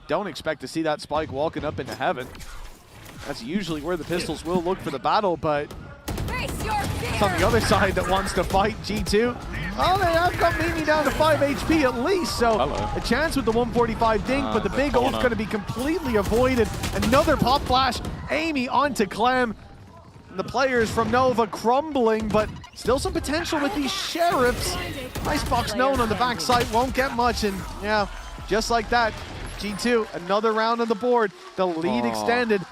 don't expect to see that spike walking up into heaven. That's usually where the pistols will look for the battle, but it's on the other side that wants to fight G2. Oh, they have got Mimi down to 5 HP at least, so a chance with the 145 dink, but the big ult's going to be completely avoided. Another pop flash, Amy onto Clem. The players from Nova crumbling, but still some potential with these Sheriffs. Icebox known on the backside, won't get much, and yeah, just like that, G2, another round on the board. The lead extended,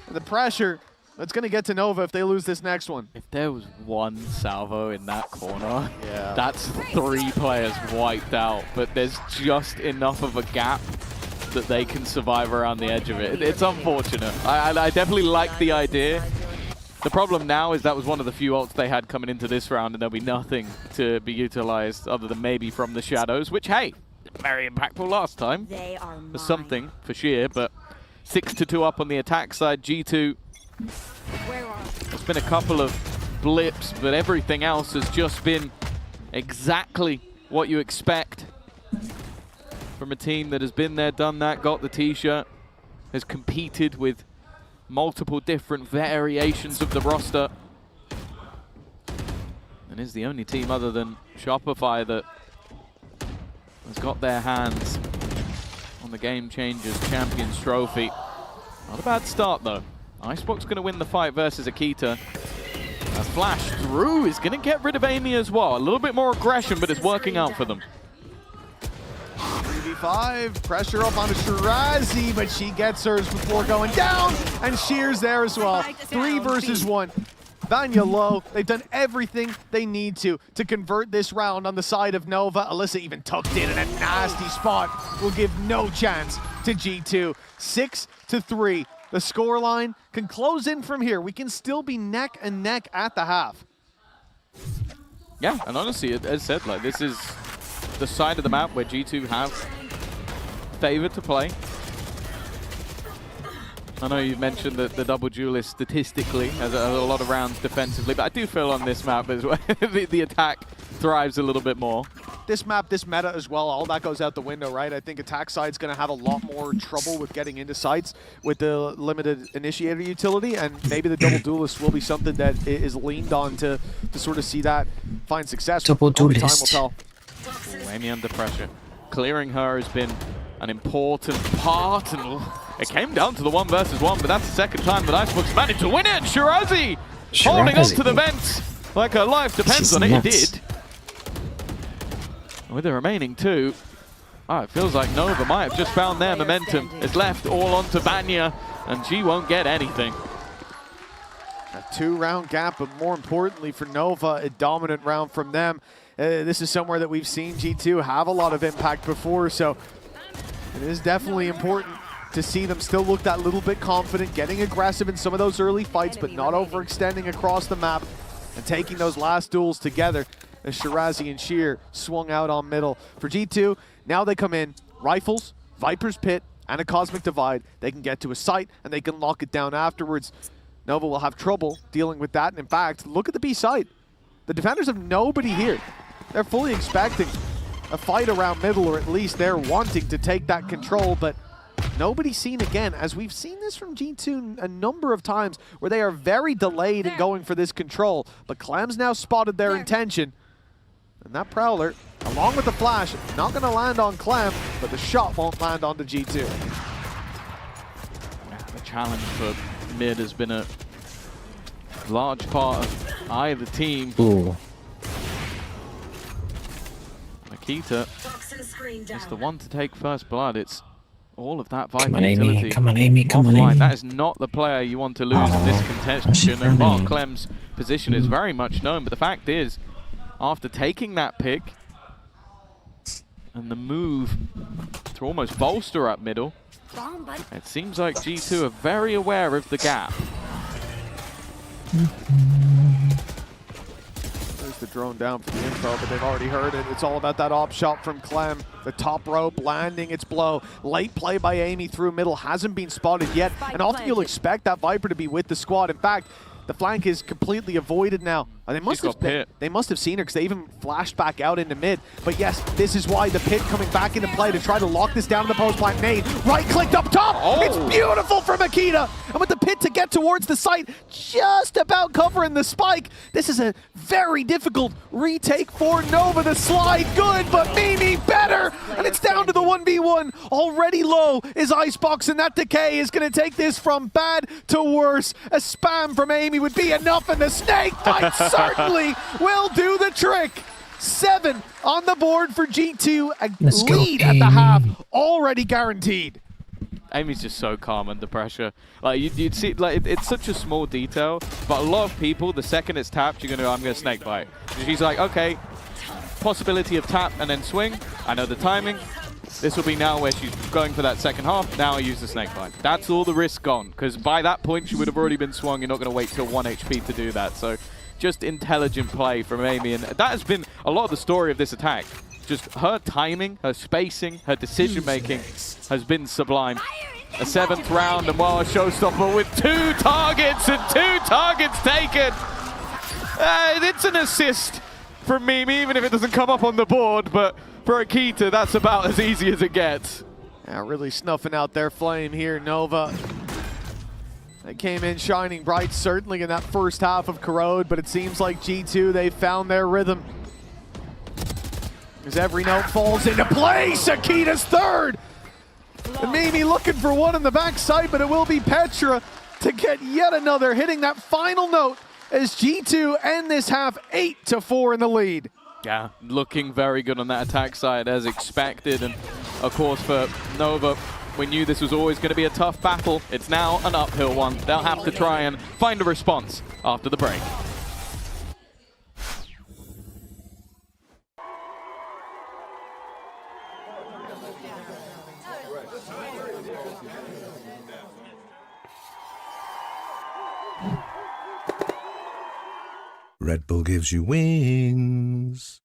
and the pressure that's going to get to Nova if they lose this next one. If there was one salvo in that corner, that's 3 players wiped out, but there's just enough of a gap that they can survive around the edge of it. It's unfortunate. I definitely like the idea. The problem now is that was one of the few ults they had coming into this round, and there'll be nothing to be utilized other than maybe from the shadows, which, hey, very impactful last time. There's something for sheer, but 6-2 up on the attack side. G2, there's been a couple of blips, but everything else has just been exactly what you expect from a team that has been there, done that, got the t-shirt, has competed with multiple different variations of the roster, and is the only team other than Shopify that has got their hands on the Game Changers Champions Trophy. Not a bad start though. Icebox going to win the fight versus Akita. A flash through is going to get rid of Amy as well. A little bit more aggression, but it's working out for them. 3v5, pressure up on Shirazi, but she gets hers before going down, and Sheer's there as well. 3 versus 1. Vanya low. They've done everything they need to convert this round on the side of Nova. Alyssa even tucked in a nasty spot. Will give no chance to G2. 6-3. The scoreline can close in from here. We can still be neck and neck at the half. Yeah, and honestly, as said, like, this is the side of the map where G2 have favored to play. I know you've mentioned that the double duelist statistically has a lot of rounds defensively, but I do feel on this map as well, the attack thrives a little bit more. This map, this meta as well, all that goes out the window, right? I think attack side's going to have a lot more trouble with getting into sites with the limited initiator utility, and maybe the double duelist will be something that is leaned on to sort of see that find success. Double duelist. Time will tell. Ooh, Amy under pressure. Clearing her has been an important part, and it came down to the 1 versus 1, but that's the second time that Icebox managed to win it. Shirazi holding on to the vents like her life depends on it. It did. With the remaining 2, it feels like Nova might have just found their momentum. It's left all onto Vanya, and she won't get anything. A 2-round gap, but more importantly for Nova, a dominant round from them. This is somewhere that we've seen G2 have a lot of impact before, so it is definitely important to see them still look that little bit confident, getting aggressive in some of those early fights, but not overextending across the map and taking those last duels together as Shirazi and Sheer swung out on middle. For G2, now they come in, rifles, Viper's Pit, and a Cosmic Divide. They can get to a site, and they can lock it down afterwards. Nova will have trouble dealing with that, and in fact, look at the B site. The defenders have nobody here. They're fully expecting a fight around middle, or at least they're wanting to take that control, but nobody's seen again, as we've seen this from G2 a number of times, where they are very delayed in going for this control. But Clem's now spotted their intention, and that Prowler, along with the flash, not going to land on Clem, but the shot won't land on the G2. The challenge for mid has been a large part of either team. Ooh. Akita is the one to take first blood. It's all of that Viper Come on, Amy. utility. Come on, Amy. Come on, Amy. That is not the player you want to lose in this contention. And while Clem's position is very much known, but the fact is, after taking that pick and the move to almost bolster up middle, it seems like G2 are very aware of the gap. There's the drone down for the info, but they've already heard it. It's all about that op shot from Clem. The top rope landing its blow. Late play by Amy through middle hasn't been spotted yet. And often you'll expect that Viper to be with the squad. In fact, The flank is completely avoided now. They must have seen her because they even flashed back out into mid. But yes, this is why the pit coming back into play to try to lock this down in the post plant. Nade, right-clicked up top. Oh. It's beautiful from Akita. And with the pit to get towards the site, just about covering the spike. This is a very difficult retake for Nova. The slide good, but Mimi better. And it's down to the 1v1. Already low is Icebox, and that decay is going to take this from bad to worse. A spam from Amy would be enough, and the snake bite certainly will do the trick. 7 on the board for G2. A lead at the half already guaranteed. Amy's just so calm under pressure. Like you'd see, like it's such a small detail, but a lot of people, the second it's tapped, you're gonna go, I'm gonna snake bite. She's like, okay, possibility of tap and then swing. I know the timing. This will be now where she's going for that second half. Now I use the snake bite. That's all the risk gone, because by that point she would have already been swung. You're not gonna wait till 1 HP to do that. So just intelligent play from Amy, and that has been a lot of the story of this attack. Just her timing, her spacing, her decision-making has been sublime. A 7th round, and while a showstopper with 2 targets and 2 targets taken. It's an assist from Mimi, even if it doesn't come up on the board, but for Akita, that's about as easy as it gets. Yeah, really snuffing out their flame here, Nova. They came in shining bright, certainly in that first half of Corrode, but it seems like G2, they found their rhythm. As every note falls into place, Akita's 3rd. And Mimi looking for one on the backside, but it will be Petra to get yet another, hitting that final note as G2 end this half 8-4 in the lead. Yeah, looking very good on that attack side as expected. And of course for Nova, we knew this was always going to be a tough battle. It's now an uphill one. They'll have to try and find a response after the break. Red Bull gives you wings.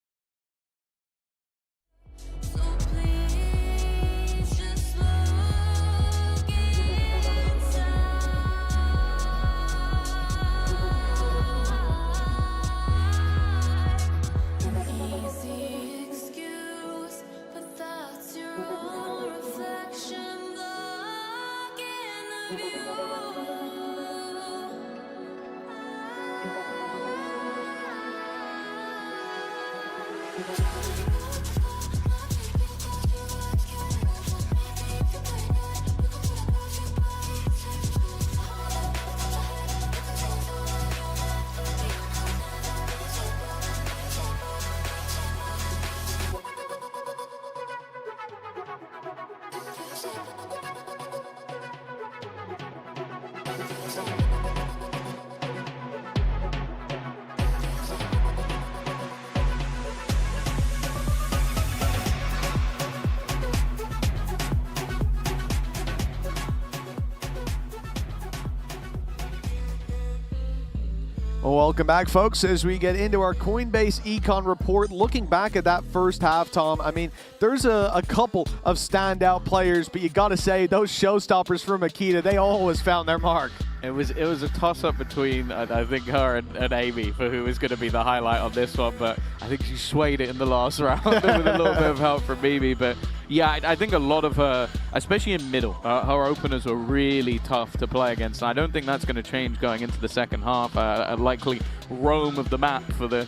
Welcome back, folks, as we get into our Coinbase Econ report. Looking back at that first half, Tom, I mean, there's a couple of standout players, but you got to say, those showstoppers from Akita, they always found their mark. It was a toss-up between, I think, her and Amy for who was going to be the highlight on this one, but I think she swayed it in the last round with a little bit of help from Mimi. But yeah, I think a lot of her, especially in middle, her openers were really tough to play against. And I don't think that's going to change going into the second half. A likely roam of the map for the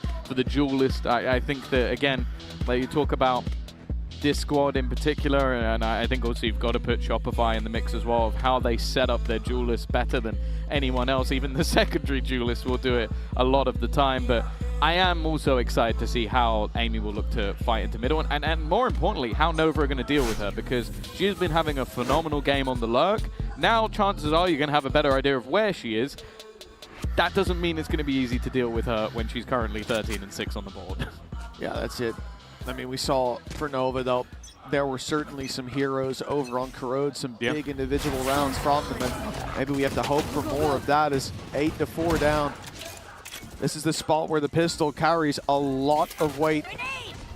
duelist. I think that, again, like you talk about this squad in particular, and I think also you've got to put Shopify in the mix as well, of how they set up their duelists better than anyone else. Even the secondary duelists will do it a lot of the time, but I am also excited to see how Amy will look to fight into middle, and more importantly, how Nova are going to deal with her, because she has been having a phenomenal game on the lurk. Now chances are you're going to have a better idea of where she is. That doesn't mean it's going to be easy to deal with her when she's currently 13-6 on the board. Yeah, that's it. I mean, we saw for Nova, though, there were certainly some heroes over on Corrode, some big individual rounds from them, and maybe we have to hope for more of that as 8-4 down. This is the spot where the pistol carries a lot of weight.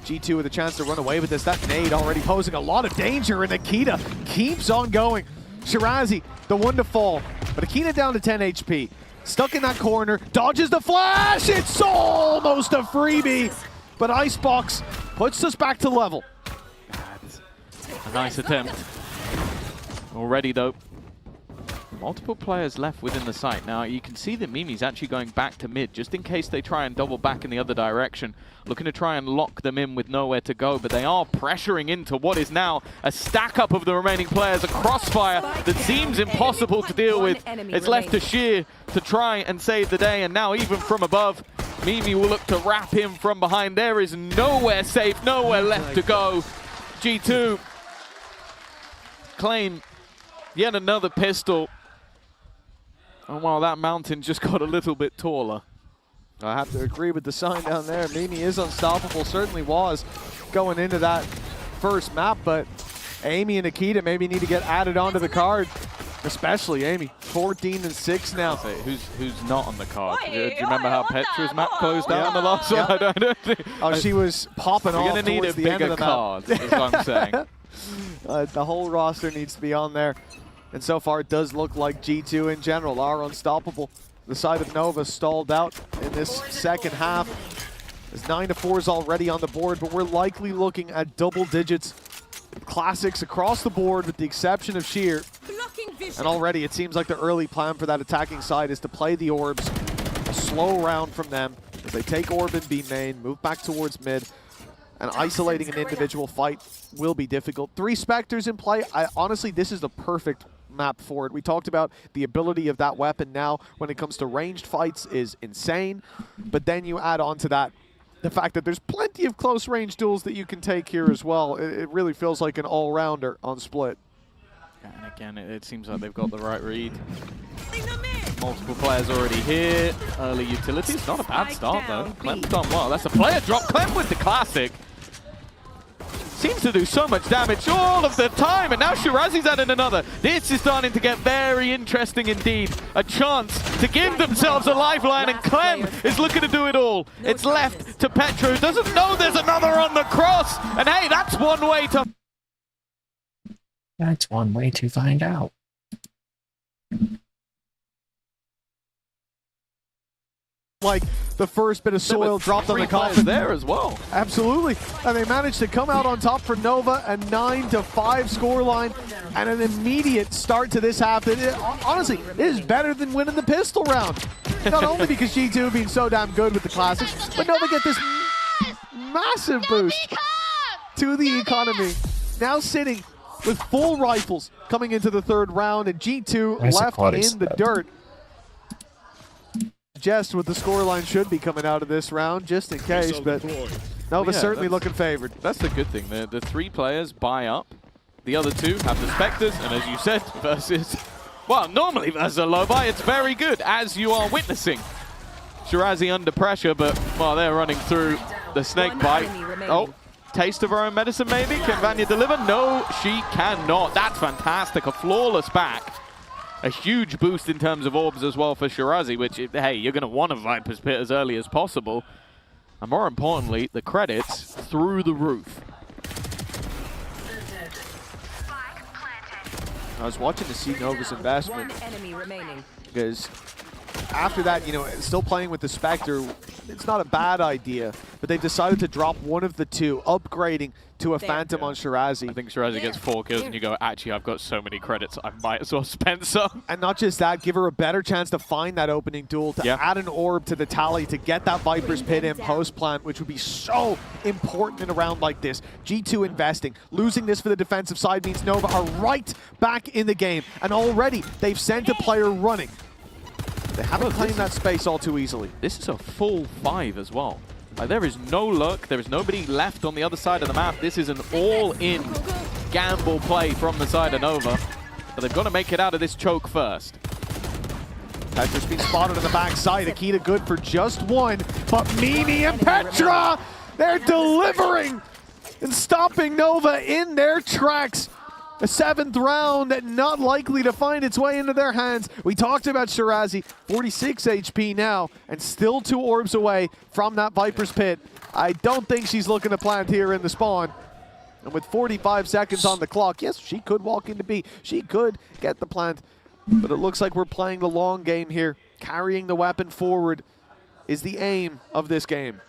G2 with a chance to run away with this. That nade already posing a lot of danger, and Akita keeps on going. Shirazi, the one to fall, but Akita down to 10 HP. stuck in that corner, dodges the flash. It's almost a freebie, but Icebox puts us back to level. A nice attempt. Already though. Multiple players left within the site. Now you can see that Mimi's actually going back to mid, just in case they try and double back in the other direction. Looking to try and lock them in with nowhere to go, but they are pressuring into what is now a stack up of the remaining players. A crossfire that seems impossible to deal with. It's left to Sheer to try and save the day, and now even from above, Mimi will look to wrap him from behind. There is nowhere safe, nowhere left to go. G2 claim yet another pistol. And while that mountain just got a little bit taller. I have to agree with the sign down there. Mimi is unstoppable, certainly was going into that first map, but Amy and Nikita maybe need to get added onto the card, especially Amy. 14-6 now. Who's not on the card? Do you remember how Petra's map closed out on the last one? I don't think. Oh, she was popping off. We're going to need a bigger card, is what I'm saying. The whole roster needs to be on there. And so far, it does look like G2 in general are unstoppable. The side of Nova stalled out in this second half. As 9-4 is already on the board, but we're likely looking at double digits. Classics across the board with the exception of Sheer. And already it seems like the early plan for that attacking side is to play the orbs. A slow round from them as they take orb and B main, move back towards mid. And isolating an individual fight will be difficult. 3 Spectres in play. Honestly, this is the perfect map for it. We talked about the ability of that weapon now when it comes to ranged fights is insane. But then you add on to that the fact that there's plenty of close range duels that you can take here as well. It really feels like an all-rounder on Split. Yeah, and again, it seems like they've got the right read. Multiple players already here. Early utilities. Not a bad start though. Clem's done well. That's a player drop. Clem with the classic. Seems to do so much damage all of the time, and now Shirazi's adding another. This is starting to get very interesting indeed. A chance to give themselves a lifeline, and Clem is looking to do it all. It's left to Petra, who doesn't know there's another on the cross, and hey, that's one way to... That's one way to find out. Like the first bit of soil dropped on the coffin there as well. Absolutely. And they managed to come out on top for Nova, a 9-5 scoreline and an immediate start to this half. Honestly, it is better than winning the pistol round. Not only because G2 being so damn good with the classics, but Nova get this massive boost to the economy. Now sitting with full rifles coming into the third round, and G2 left in the dirt. Just what the scoreline should be coming out of this round, just in case, but Nova's certainly looking favored. That's the good thing. The 3 players buy up. The other 2 have the Spectres, and as you said, versus, well, normally versus a low buy, it's very good, as you are witnessing. Shirazi under pressure, but, well, they're running through the snake bite. Oh, taste of her own medicine, maybe? Can Vanya deliver? No, she cannot. That's fantastic. A flawless back. A huge boost in terms of orbs as well for Shirazi, which, hey, you're going to want a Viper's Pit as early as possible. And more importantly, the credits through the roof. I was watching to see Nova's investment because after that, you know, still playing with the Spectre, it's not a bad idea, but they've decided to drop one of the 2, upgrading to a Phantom on Shirazi. I think Shirazi gets 4 kills and you go, actually, I've got so many credits, I might as well spend some. And not just that, give her a better chance to find that opening duel, to add an orb to the tally, to get that Viper's Pit in post-plant, which would be so important in a round like this. G2 investing. Losing this for the defensive side means Nova are right back in the game. And already, they've sent a player running. They haven't claimed that space all too easily. This is a full 5 as well. Like, there is no luck. There is nobody left on the other side of the map. This is an all-in gamble play from the side of Nova. But they've got to make it out of this choke first. Petra's been spotted on the backside. Akita good for just 1. But Mimi and Petra, they're delivering and stopping Nova in their tracks. A 7th round not likely to find its way into their hands. We talked about Shirazi, 46 HP now, and still 2 orbs away from that Viper's Pit. I don't think she's looking to plant here in the spawn. And with 45 seconds on the clock, yes, she could walk into B. She could get the plant. But it looks like we're playing the long game here. carrying the weapon forward is the aim of this game.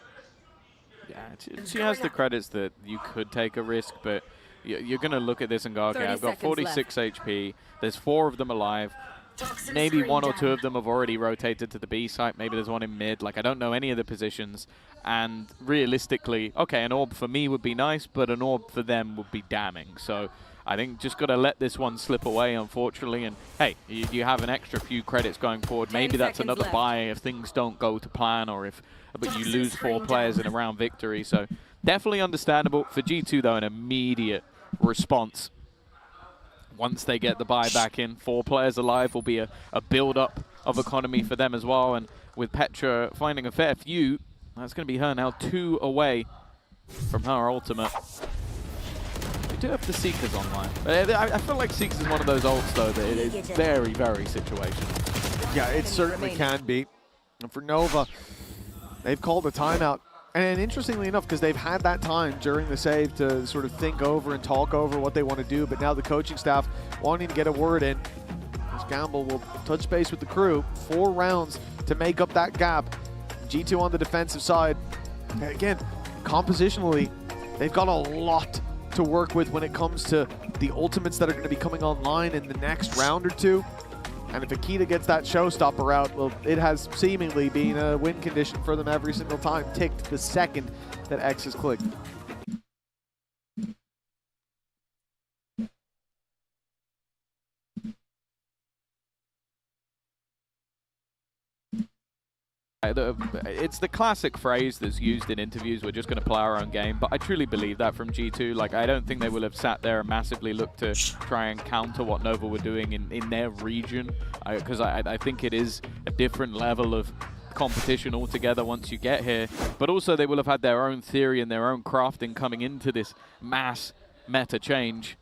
Yeah, she has the credits that you could take a risk, but you're going to look at this and go, okay, I've got 46 HP. There's 4 of them alive. Maybe 1 or 2 of them have already rotated to the B site. Maybe there's one in mid. Like, I don't know any of the positions. And realistically, okay, an orb for me would be nice, but an orb for them would be damning. So I think just got to let this one slip away, unfortunately. And hey, you have an extra few credits going forward. Maybe that's another buy if things don't go to plan, or if but you lose 4 players in a round victory. So definitely understandable. For G2, though, an immediate response. Once they get the buy back in, 4 players alive will be a build-up of economy for them as well. And with Petra finding a fair few, that's going to be her now 2 away from her ultimate. We do have the Seekers online. I feel like Seekers is one of those ults, though, that it is very, very situational. Yeah, it certainly can be. And for Nova, they've called a timeout. And interestingly enough, because they've had that time during the save to sort of think over and talk over what they want to do, but now the coaching staff wanting to get a word in. As Gamble will touch base with the crew. 4 rounds to make up that gap. G2 on the defensive side. Again, compositionally, they've got a lot to work with when it comes to the ultimates that are going to be coming online in the next round or 2. And if Akita gets that showstopper out, well, it has seemingly been a win condition for them every single time, ticked the second that X is clicked. It's the classic phrase that's used in interviews, we're just going to play our own game, but I truly believe that from G2. Like, I don't think they will have sat there and massively looked to try and counter what Nova were doing in their region, because I think it is a different level of competition altogether once you get here. But also they will have had their own theory and their own crafting coming into this mass meta change,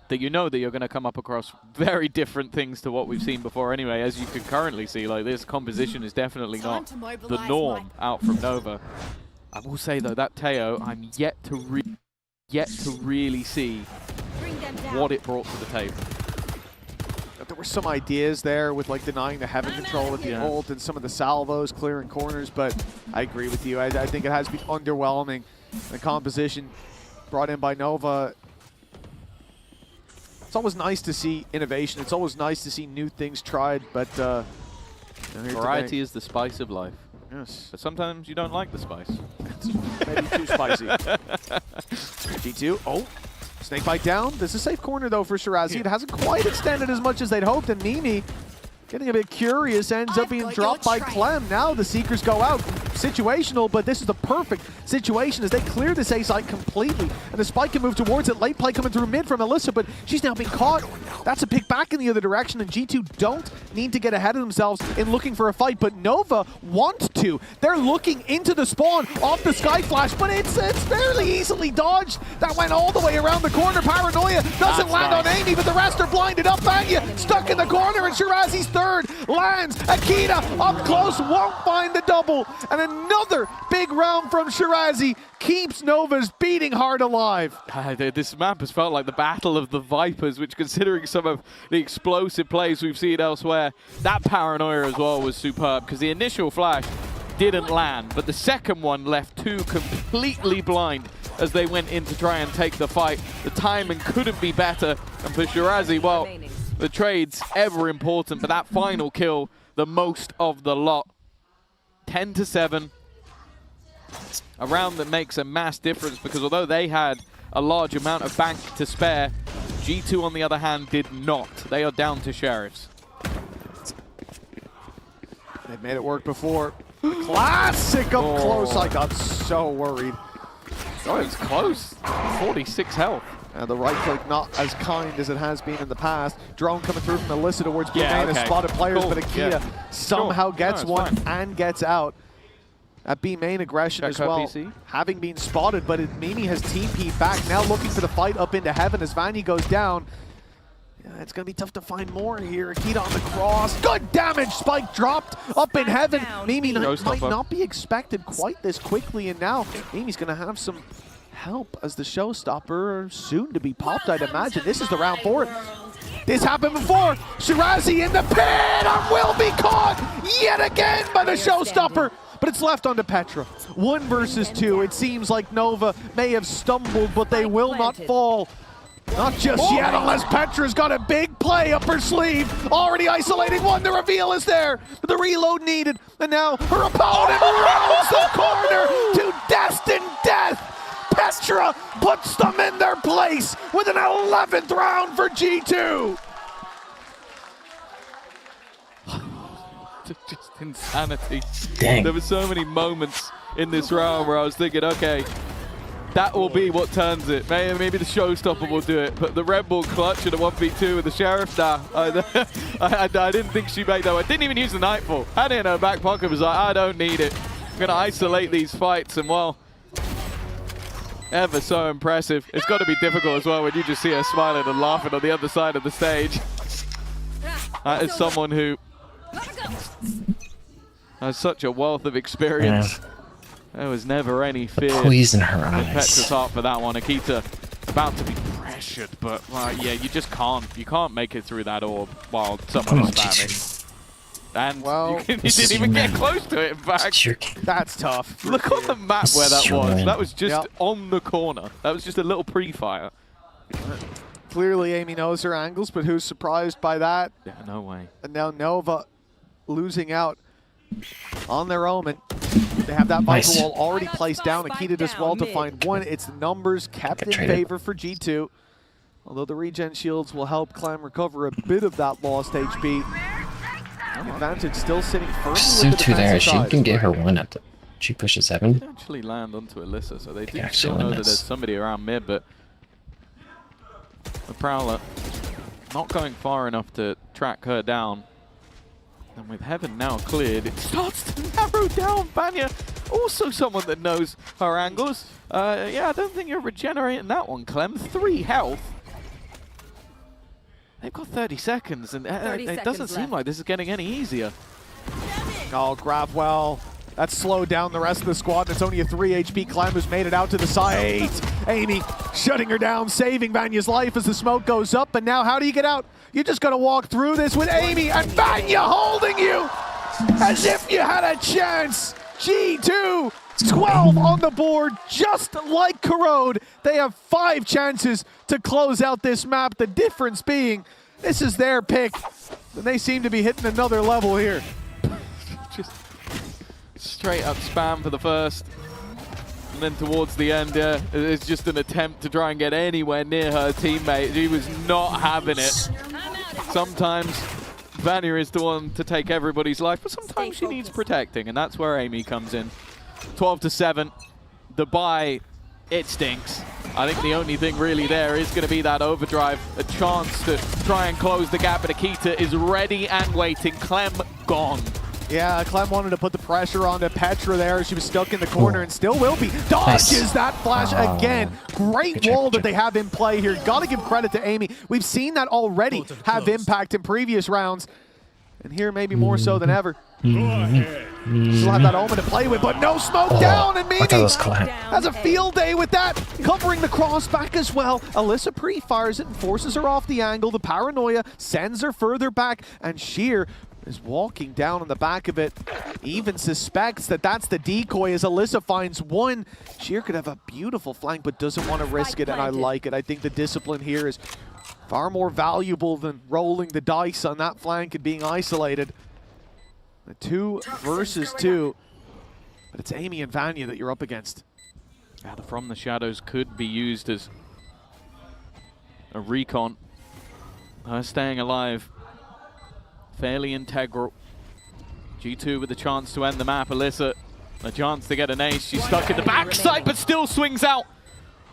that you know that you're going to come up across very different things to what we've seen before anyway, as you can currently see. Like, this composition is definitely not the norm out from Nova. I will say, though, that Teo, I'm yet to really see what it brought to the table. There were some ideas there with, like, denying the heaven control with the ult and some of the salvos clearing corners, but I agree with you. I think it has been underwhelming. The composition brought in by Nova. It's always nice to see innovation. It's always nice to see new things tried, but variety is the spice of life. Yes. But sometimes you don't like the spice. It's maybe too spicy. G2, oh, snake bite down. This is a safe corner, though, for Shirazi. Yeah. It hasn't quite extended as much as they'd hoped, and Mimi, getting a bit curious, ends up being dropped by Clem. Now the Seekers go out. Situational, but this is the perfect situation as they clear this A site completely. And the spike can move towards it. Late play coming through mid from Alyssa, but she's now being caught. That's a pick back in the other direction, and G2 don't need to get ahead of themselves in looking for a fight, but Nova want to. They're looking into the spawn off the Sky Flash, but it's fairly easily dodged. That went all the way around the corner. Paranoia doesn't land on Amy, but the rest are blinded up. Anya stuck in the corner, and Shirazi's third lands. Akita up close, won't find the double. And another big round from Shirazi keeps Nova's beating heart alive. This map has felt like the battle of the Vipers, which, considering some of the explosive plays we've seen elsewhere, that Paranoia as well was superb, because the initial flash didn't land, but the second one left 2 completely blind as they went in to try and take the fight. The timing couldn't be better, and for Shirazi, well, the trade's ever important, but that final kill, the most of the lot. 10-7. A round that makes a mass difference, because although they had a large amount of bank to spare, G2 on the other hand did not. They are down to Sheriffs. They've made it work before. Classic up close. I got so worried. Oh, it's close. 46 health. The right click not as kind as it has been in the past. Drone coming through from Alyssa towards B-Main, has spotted players, but Akita somehow gets one and gets out. At B-Main aggression as well, PC. Having been spotted, but Mimi has TP'd back, now looking for the fight up into heaven as Vanya goes down. Yeah, it's going to be tough to find more here. Akita on the cross. Good damage! Spike dropped up in heaven. Mimi might not be expected quite this quickly, and now Mimi's going to have some help as the showstopper soon to be popped, I'd imagine. This is the round for it. This happened before. Shirazi in the pit and will be caught yet again by the showstopper. But it's left onto Petra. 1 versus 2. It seems like Nova may have stumbled, but they will not fall. Not just yet, unless Petra's got a big play up her sleeve. Already isolating one, the reveal is there. But the reload needed, and now her opponent rounds the corner to destined death. Petra puts them in their place with an 11th round for G2. Just insanity. Dang. There were so many moments in this round where I was thinking, okay, that will be what turns it. Maybe the showstopper will do it, but the Red Bull clutch in a 1v2 with the Sheriff, nah. I didn't think she made that. I didn't even use the Nightfall. Had it in her back pocket, was like, I don't need it. I'm gonna isolate these fights, and well, ever so impressive. It's got to be difficult as well when you just see her smiling and laughing on the other side of the stage. That is someone who has such a wealth of experience. Yeah. There was never any fear Poison her in Petra's eyes. heart for that one. Akita about to be pressured, but yeah, you just can't. You can't make it through that orb while someone is spamming. And Well, you didn't even get close to it, in fact. That's tough. Look on the map where that was. That was just Yep. on the corner. That was just a little pre-fire. Clearly Amy knows her angles, but who's surprised by that? Yeah, no way. And now Nova losing out on their omen. They have that Viper Nice. wall already placed down. Akita as well to find one. It's numbers kept in traded. favor for G2. Although the regen shields will help Clan recover a bit of that lost HP. The advantage still sitting firmly Su with the 2 there. defensive She side. can get her 1 at the. She pushes 7. They actually land onto Alyssa, so they do actually still know win that this. there's somebody around mid, but the Prowler not going far enough to track her down. And with Heaven now cleared, it starts to narrow down. Vanya, also someone that knows her angles. Yeah, I don't think you're regenerating that one, Clem. 3 health. They've got 30 seconds, and it doesn't seem like this is getting any easier. Oh, Gravwell. That slowed down the rest of the squad. It's only a 3 HP Clem who's made it out to the side. Amy shutting her down, saving Vanya's life as the smoke goes up. And now how do you get out? You just got to walk through this with Amy and Vanya holding you as if you had a chance. G2, 12 on the board, just like Corrode. They have 5 chances to close out this map. The difference being, this is their pick, and they seem to be hitting another level here. Just straight up spam for the first. And then towards the end, it's just an attempt to try and get anywhere near her teammate. She was not having it. Sometimes Vanya is the one to take everybody's life, but sometimes she needs protecting, and that's where Amy comes in. 12-7. The buy, it stinks. I think the only thing really there is going to be that overdrive, a chance to try and close the gap, but Akita is ready and waiting. Clem gone. Yeah, Clem wanted to put the pressure onto Petra there. She was stuck in the corner and still will be. Dodges that flash again. Great wall that they have in play here. Got to give credit to Amy. We've seen that already have impact in previous rounds. And here maybe more so than ever. Still have that Omen to play with, but no smoke down, and I thought it Mimi was Clem. has a field day with that. Covering the cross back as well. Alyssa pre-fires it and forces her off the angle. The paranoia sends her further back, and Sheer is walking down on the back of it. Even suspects that that's the decoy as Alyssa finds one. Sheer could have a beautiful flank, but doesn't want to risk it, and I like it. I think the discipline here is far more valuable than rolling the dice on that flank and being isolated. The 2 versus 2, but it's Amy and Vanya that you're up against. Yeah, the From the Shadows could be used as a recon. Her staying alive, fairly integral. G2 with a chance to end the map. Alyssa, a chance to get an ace. She's stuck in the backside, but still swings out.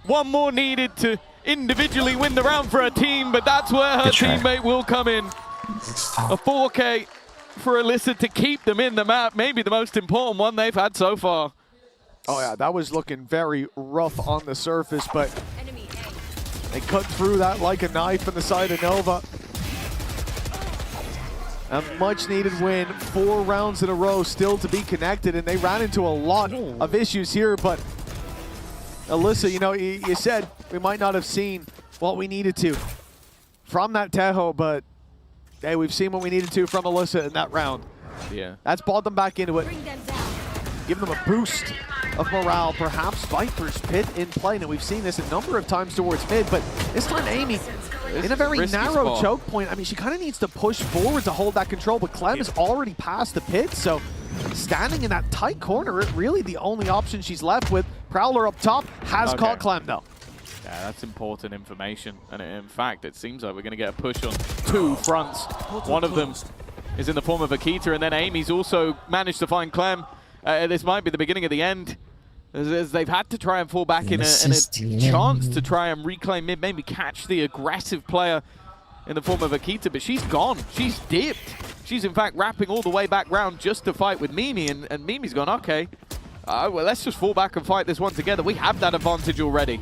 One more needed to individually win the round for her team, but that's where her teammate will come in. A 4K for Alyssa to keep them in the map. Maybe the most important one they've had so far. Oh yeah, that was looking very rough on the surface, but they cut through that like a knife on the side of Nova. A much needed win, 4 rounds in a row still to be connected, and they ran into a lot of issues here, but Alyssa, you know, you said we might not have seen what we needed to. from that Tejo, but hey, we've seen what we needed to from Alyssa in that round. Yeah. That's balled them back into it. Give them a boost of morale. Perhaps Viper's Pit in play. Now, we've seen this a number of times towards mid, but this time Amy in a very narrow choke point. I mean, she kind of needs to push forward to hold that control, but Clem is already past the pit, so standing in that tight corner, really the only option she's left with. Prowler up top has caught Clem, though. Yeah, that's important information. And in fact, it seems like we're going to get a push on two fronts. One of them is in the form of Akita, and then Amy's also managed to find Clem. This might be the beginning of the end, as they've had to try and fall back in a chance to try and reclaim mid, maybe catch the aggressive player in the form of Akita, but she's gone. She's dipped. She's in fact wrapping all the way back round just to fight with Mimi, and Mimi's gone, okay, well, let's just fall back and fight this one together. We have that advantage already.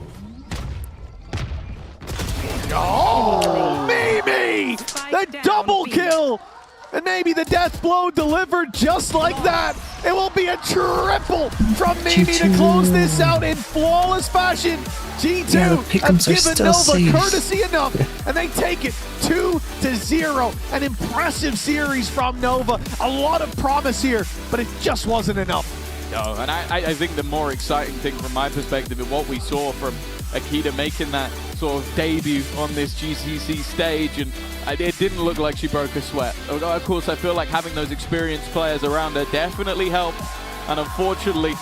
Oh, Mimi! The double kill! And maybe the death blow delivered just like that. It will be a triple from Mimi to close this out in flawless fashion. G2 have given Nova courtesy enough, and they take it 2-0. An impressive series from Nova. A lot of promise here, but it just wasn't enough. No, and I think the more exciting thing from my perspective is what we saw from Akita making that sort of debut on this GCC stage, and it didn't look like she broke a sweat. Of course, I feel like having those experienced players around her definitely helped, and unfortunately,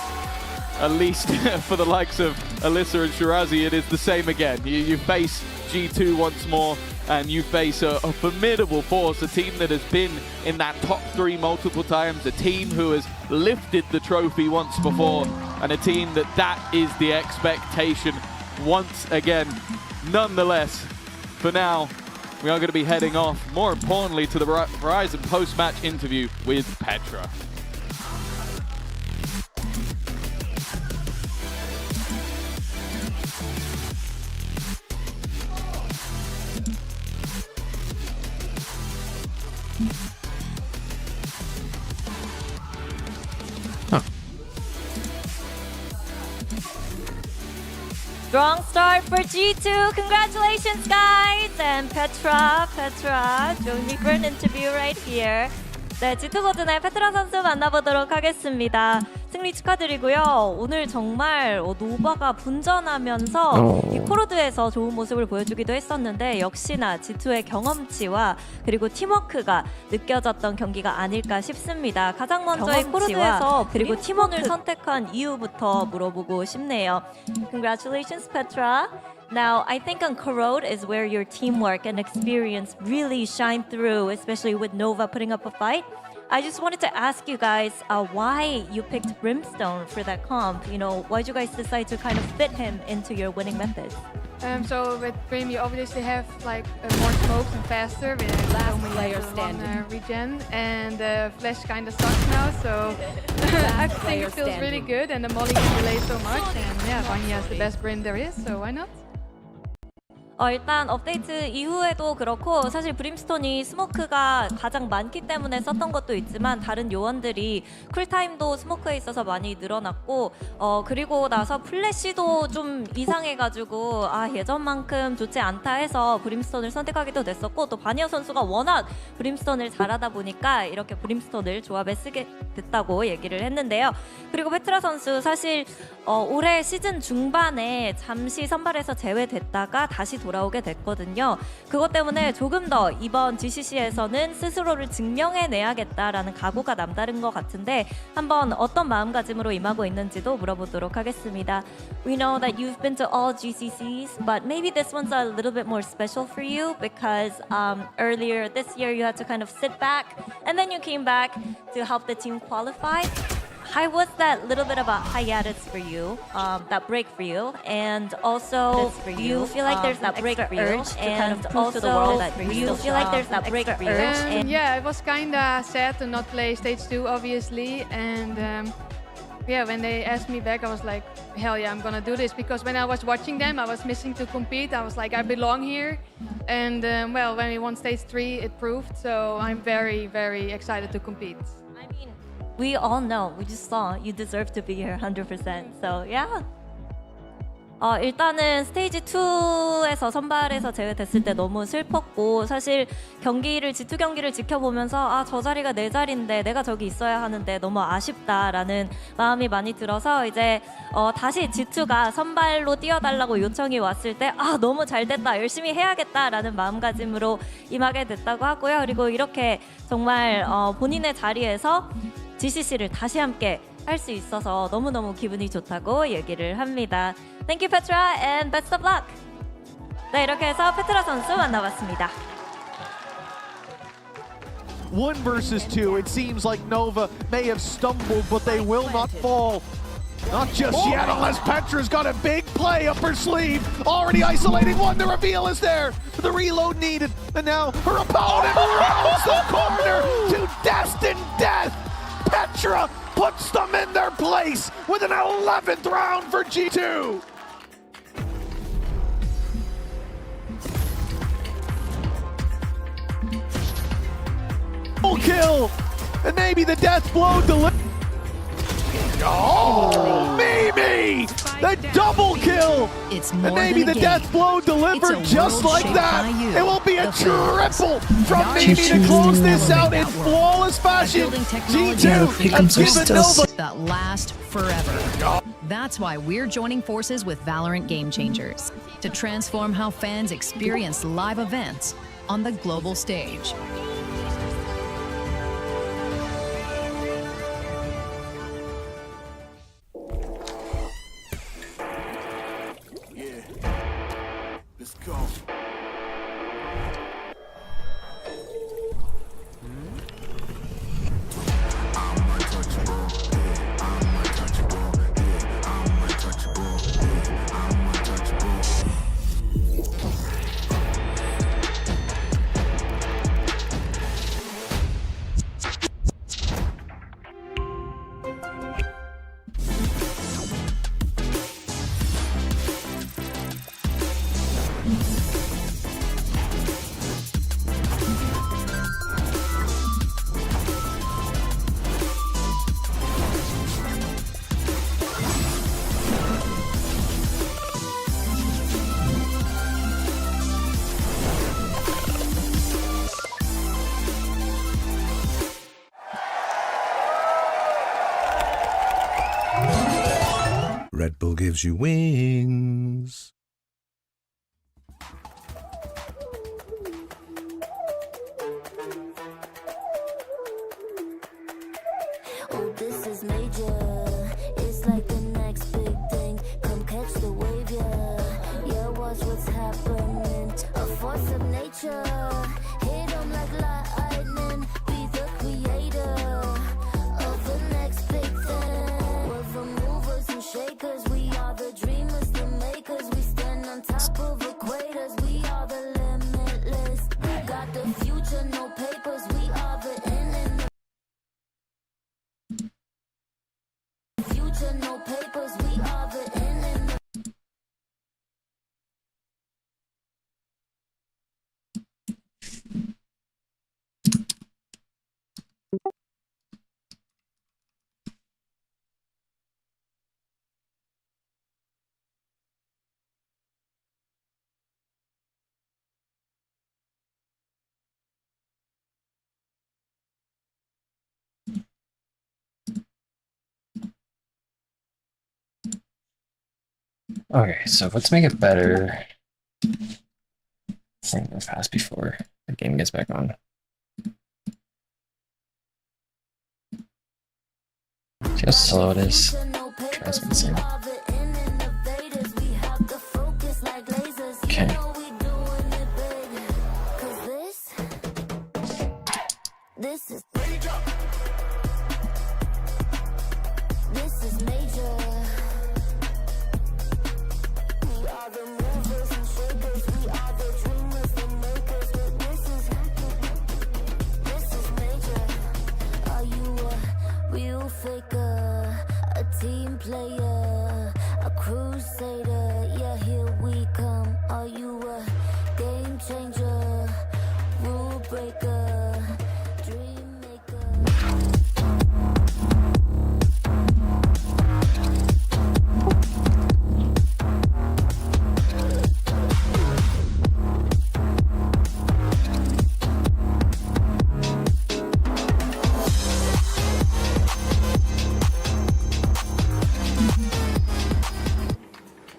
at least for the likes of Alyssa and Shirazi, it is the same again. You face G2 once more, and you face a formidable force, a team that has been in that top 3 multiple times, a team who has lifted the trophy once before, and a team that is the expectation once again. Nonetheless, for now, we are going to be heading off, more importantly, to the Verizon post-match interview with Petra. Strong start for G2. Congratulations, guys. And Petra join me for an interview right here. 네, G2 버튼의 페트라 선수 만나보도록 하겠습니다. 승리 축하드리고요. 오늘 정말 노바가 분전하면서 이 코로드에서 좋은 모습을 보여주기도 했었는데 역시나 G2의 경험치와 그리고 팀워크가 느껴졌던 경기가 아닐까 싶습니다. 가장 먼저 이 코로드에서 그리고 팀원을 선택한 이유부터 물어보고 싶네요. Congratulations, Petra. Now, I think on Corrode is where your teamwork and experience really shine through, especially with Nova putting up a fight. I just wanted to ask you guys why you picked Brimstone for that comp. You know, why did you guys decide to kind of fit him into your winning methods? So with Brim, you obviously have like more smokes and faster with so many regen, and Flash kind of sucks now. So I think it feels really good, and the molly can delay so much. And yeah, Vanya is the best Brim there is, so why not? 일단 업데이트 이후에도 그렇고 사실 브림스톤이 스모크가 가장 많기 때문에 썼던 것도 있지만 다른 요원들이 쿨타임도 스모크에 있어서 많이 늘어났고 그리고 나서 플래시도 좀 이상해가지고 예전만큼 좋지 않다 해서 브림스톤을 선택하기도 됐었고 또 바니어 선수가 워낙 브림스톤을 잘하다 보니까 이렇게 브림스톤을 조합에 쓰게 됐다고 얘기를 했는데요. 그리고 페트라 선수 사실 올해 시즌 중반에 잠시 선발에서 제외됐다가 다시 돌아오게 됐거든요. 그것 때문에 조금 더 이번 GCC에서는 스스로를 증명해내야겠다라는 각오가 남다른 것 같은데 한번 어떤 마음가짐으로 임하고 있는지도 물어보도록 하겠습니다. We know that you've been to all GCCs, but maybe this one's a little bit more special for you because earlier this year you had to kind of sit back and then you came back to help the team qualify. How was that little bit of a hiatus for you, that break for you, and also do you feel like there's that break for you, and also to the world that do you feel like there's that break for you? Yeah, it was kind of sad to not play stage 2, obviously, and yeah, when they asked me back, I was like, hell yeah, I'm gonna do this, because when I was watching them, I was missing to compete. I was like, I belong here, and well, when we won stage 3, it proved. So I'm very, very excited to compete. I mean, we all know, we just saw you deserve to be here 100%. So yeah. 일단은 스테이지 2에서 선발에서 제외됐을 때 너무 슬펐고 사실 G2 경기를 지켜보면서 저 자리가 내 자리인데 내가 저기 있어야 하는데 너무 아쉽다라는 마음이 많이 들어서 이제 다시 G2가 선발로 뛰어달라고 요청이 왔을 때 너무 잘 됐다 열심히 해야겠다라는 마음가짐으로 임하게 됐다고 하고요. 그리고 이렇게 정말 본인의 자리에서 GCC를 다시 함께 할 수 있어서 너무너무 기분이 좋다고 얘기를 합니다. Thank you, Petra, and best of luck! 네, 이렇게 해서 페트라 선수 만나봤습니다. 1 versus 2, it seems like Nova may have stumbled, but they will not fall. Not just yet, unless Petra's got a big play up her sleeve. Already isolating one, the reveal is there. The reload needed, and now her opponent rounds the corner to destined death. Petra puts them in their place with an 11th round for G2. Full kill, and maybe the death blow delivered. Oh, Mimi! The double kill! It's And more maybe than the a game. death blow delivered It's a just world like shaped that. by you, It will be a the fans. triple from Not Mimi just to close to this out in elevate that world. flawless fashion. Building technology Yeah, G2 here comes has our given stills. Nova that last forever. That's why we're joining forces with Valorant Game Changers to transform how fans experience live events on the global stage. Let's go. Red Bull gives you wings. Oh, this is major. It's like the next big thing. Come catch the wave, yeah. Yeah, watch what's happening. A force of nature. Hit 'em like lightning. Be the creator of the next big thing. We're the movers and shakers. We are the dreamers, the makers. We stand on top of equators. We are the limitless. We got the future, no papers. We are the end in the future, no papers. We are the end in the Okay, so let's make it better. Let's go fast before the game gets back on. See how slow it is? Drives me insane. Okay. This is major. This is major. We are the movers and shakers. We are the dreamers, the makers. But this is major. Are you a real faker? A team player? A crusader? Yeah, here we come. Are you a game changer? Rule breaker? Dream maker?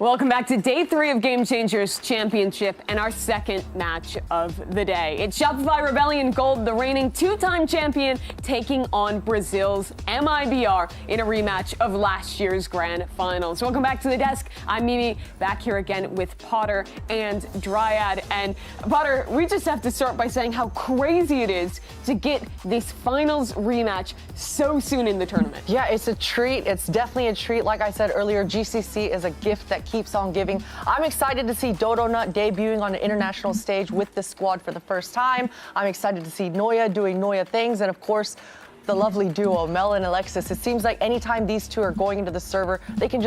Welcome back to day 3 of Game Changers Championship and our second match of the day. It's Shopify Rebellion Gold, the reigning 2-time champion, taking on Brazil's MIBR in a rematch of last year's Grand Finals. Welcome back to the desk. I'm Mimi, back here again with Potter and Dryad. And Potter, we just have to start by saying how crazy it is to get this finals rematch so soon in the tournament. Yeah, it's a treat. It's definitely a treat. Like I said earlier, GCC is a gift that keeps on giving. I'm excited to see Dodonut debuting on an international stage with the squad for the first time. I'm excited to see Noya doing Noya things, and of course, the lovely duo, Mel and Alexis. It seems like anytime these two are going into the server, they can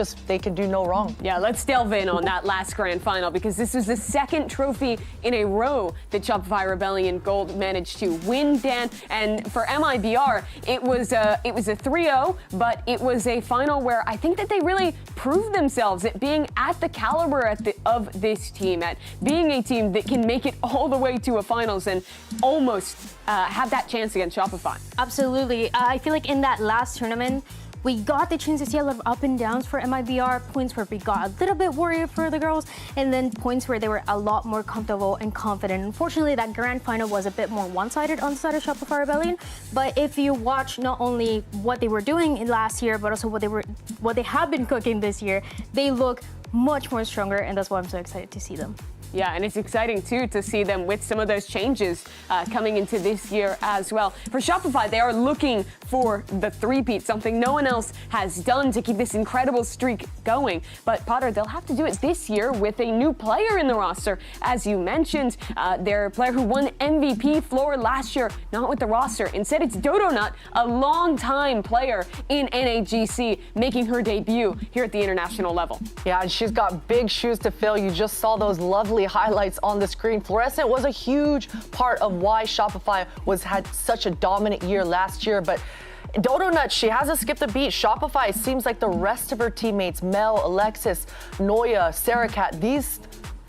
do no wrong. Yeah, let's delve in on that last grand final, because this was the second trophy in a row that Shopify Rebellion Gold managed to win, Dan. And for MIBR, it was a 3-0, but it was a final where I think that they really proved themselves at being at the caliber of this team, at being a team that can make it all the way to a finals and almost have that chance against Shopify. Absolutely. I feel like in that last tournament, we got the chance to see a lot of up and downs for MIBR, points where we got a little bit worried for the girls, and then points where they were a lot more comfortable and confident. Unfortunately, that grand final was a bit more one-sided on the side of Shopify Rebellion, but if you watch not only what they were doing in last year, but also what they have been cooking this year, they look much more stronger, and that's why I'm so excited to see them. Yeah, and it's exciting, too, to see them with some of those changes coming into this year as well. For Shopify, they are looking for the three-peat, something no one else has done to keep this incredible streak going. But, Potter, they'll have to do it this year with a new player in the roster. As you mentioned, their player who won MVP floor last year, not with the roster. Instead, it's Dodonut, a long-time player in NAGC, making her debut here at the international level. Yeah, and she's got big shoes to fill. You just saw those lovely highlights on the screen. Fluorescent was a huge part of why Shopify had such a dominant year last year, but Dodonut, she hasn't skipped a beat. Shopify, it seems like the rest of her teammates, Mel, Alexis, Noya, Sarakat, these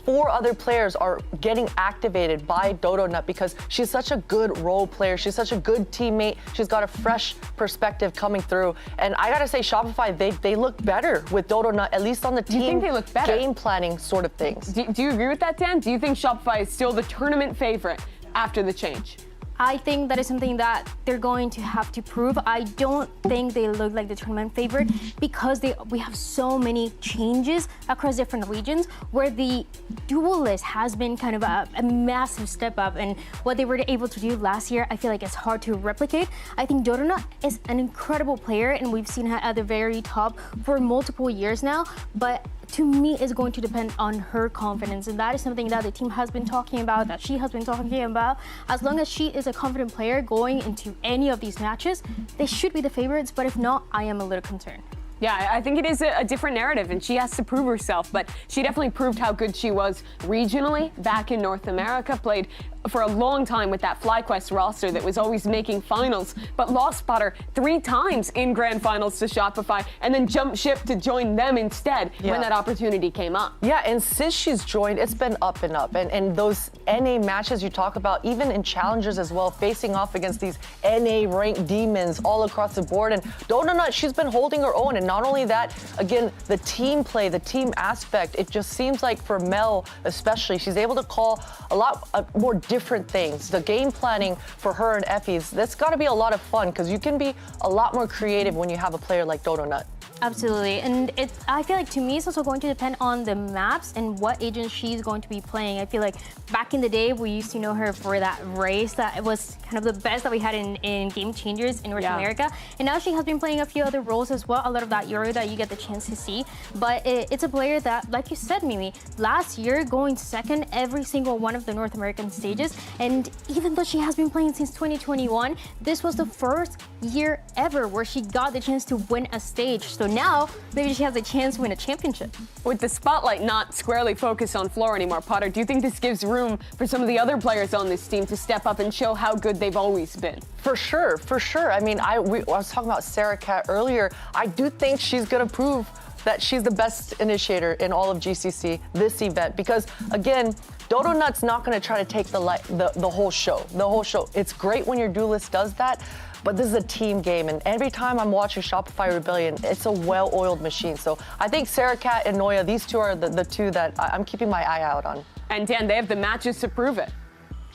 4 other players are getting activated by Dodonut because she's such a good role player. She's such a good teammate. She's got a fresh perspective coming through. And I gotta say, Shopify, they look better with Dodonut, at least on the team. You think they look better? Game planning sort of things. Do you agree with that, Dan? Do you think Shopify is still the tournament favorite after the change? I think that is something that they're going to have to prove. I don't think they look like the tournament favorite because we have so many changes across different regions where the dual list has been kind of a massive step up, and what they were able to do last year, I feel like it's hard to replicate. I think Dodonut is an incredible player, and we've seen her at the very top for multiple years now, but to me, it's going to depend on her confidence, and that is something that the team has been talking about, that she has been talking about. As long as she is a confident player going into any of these matches, they should be the favorites, but if not, I am a little concerned. Yeah, I think it is a different narrative, and she has to prove herself, but she definitely proved how good she was regionally back in North America, played for a long time with that FlyQuest roster that was always making finals, but lost Potter 3 times in grand finals to Shopify, and then jumped ship to join them instead when that opportunity came up. Yeah, and since she's joined, it's been up and up. And those NA matches you talk about, even in challengers as well, facing off against these NA ranked demons all across the board. And Dodonut, she's been holding her own. And not only that, again, the team play, the team aspect, it just seems like for Mel especially, she's able to call a lot more different things. The game planning for her and Effie's, that's got to be a lot of fun because you can be a lot more creative when you have a player like Dodonut. Absolutely, and I feel like to me it's also going to depend on the maps and what agent she's going to be playing. I feel like back in the day we used to know her for that race that was kind of the best that we had in Game Changers in North America, and now she has been playing a few other roles as well, a lot of that Euro that you get the chance to see, but it's a player that, like you said, Mimi, last year going second every single one of the North American stages, and even though she has been playing since 2021, this was the first year ever where she got the chance to win a stage. So now, maybe she has a chance to win a championship. With the spotlight not squarely focused on floor anymore, Potter, do you think this gives room for some of the other players on this team to step up and show how good they've always been? For sure, for sure. I mean, I was talking about Sarakat earlier. I do think she's going to prove that she's the best initiator in all of GCC this event because, again, Dodonut's not going to try to take the whole show. The whole show. It's great when your duelist does that, but this is a team game, and every time I'm watching Shopify Rebellion, it's a well-oiled machine. So I think Sarah Cat and Noya, these two are the two that I'm keeping my eye out on. And Dan, they have the matches to prove it.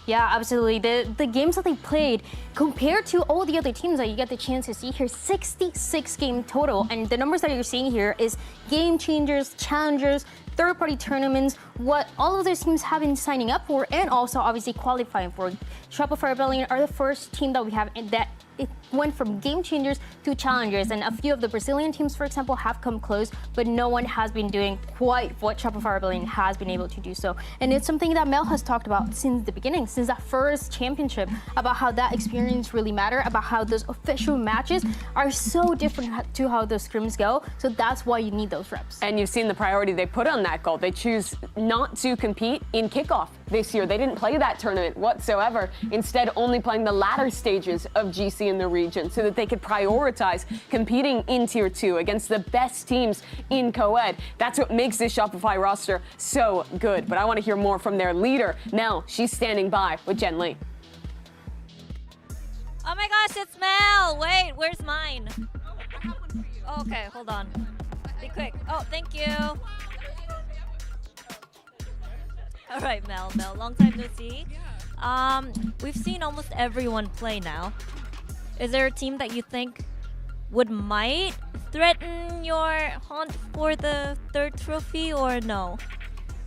Yeah, absolutely. The games that they played, compared to all the other teams that you get the chance to see here, 66 game total. And the numbers that you're seeing here is game changers, challengers, third-party tournaments, what all of those teams have been signing up for, and also obviously qualifying for. Shopify Rebellion are the first team that we have that it went from game changers to challengers, and a few of the Brazilian teams, for example, have come close, but no one has been doing quite what Shopify Rebellion has been able to do so. And it's something that Mel has talked about since the beginning, since that first championship, about how that experience really matter, about how those official matches are so different to how those scrims go. So that's why you need those reps. And you've seen the priority they put on that goal. They choose not to compete in kickoff this year. They didn't play that tournament whatsoever, instead only playing the latter stages of GC in the region so that they could prioritize competing in Tier 2 against the best teams in co-ed. That's what makes this Shopify roster so good. But I want to hear more from their leader. Mel, she's standing by with Jen Lee. Oh my gosh, it's Mel! Wait, where's mine? Okay, hold on. Be quick. Oh, thank you. All right, Mel, long time no see. We've seen almost everyone play now. Is there a team that you think might threaten your hunt for the third trophy, or no?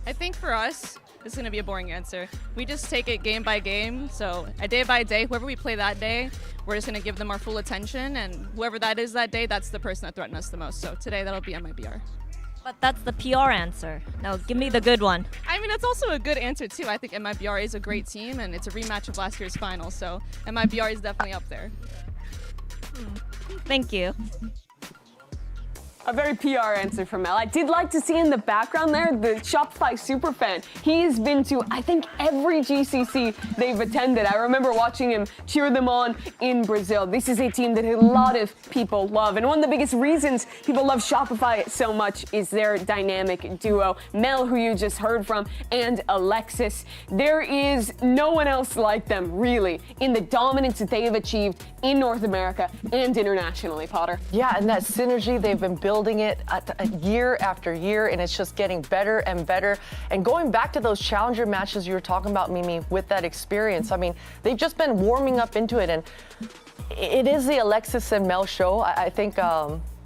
I think for us, it's going to be a boring answer. We just take it game by game. So a day by day, whoever we play that day, we're just going to give them our full attention. And whoever that is that day, that's the person that threatened us the most. So today, that'll be MIBR. But that's the PR answer. Now, give me the good one. I mean, that's also a good answer, too. I think MIBR is a great team, and it's a rematch of last year's final. So MIBR is definitely up there. Thank you. A very PR answer from Mel. I did like to see in the background there the Shopify superfan. He's been to, I think, every GCC they've attended. I remember watching him cheer them on in Brazil. This is a team that a lot of people love. And one of the biggest reasons people love Shopify so much is their dynamic duo. Mel, who you just heard from, and Alexis. There is no one else like them, really, in the dominance that they have achieved in North America and internationally, Potter. Yeah, and that synergy, they've been building it year after year, and it's just getting better and better. And going back to those challenger matches you were talking about, Mimi, with that experience, I mean, they've just been warming up into it, and it is the Alexis and Mel show. I think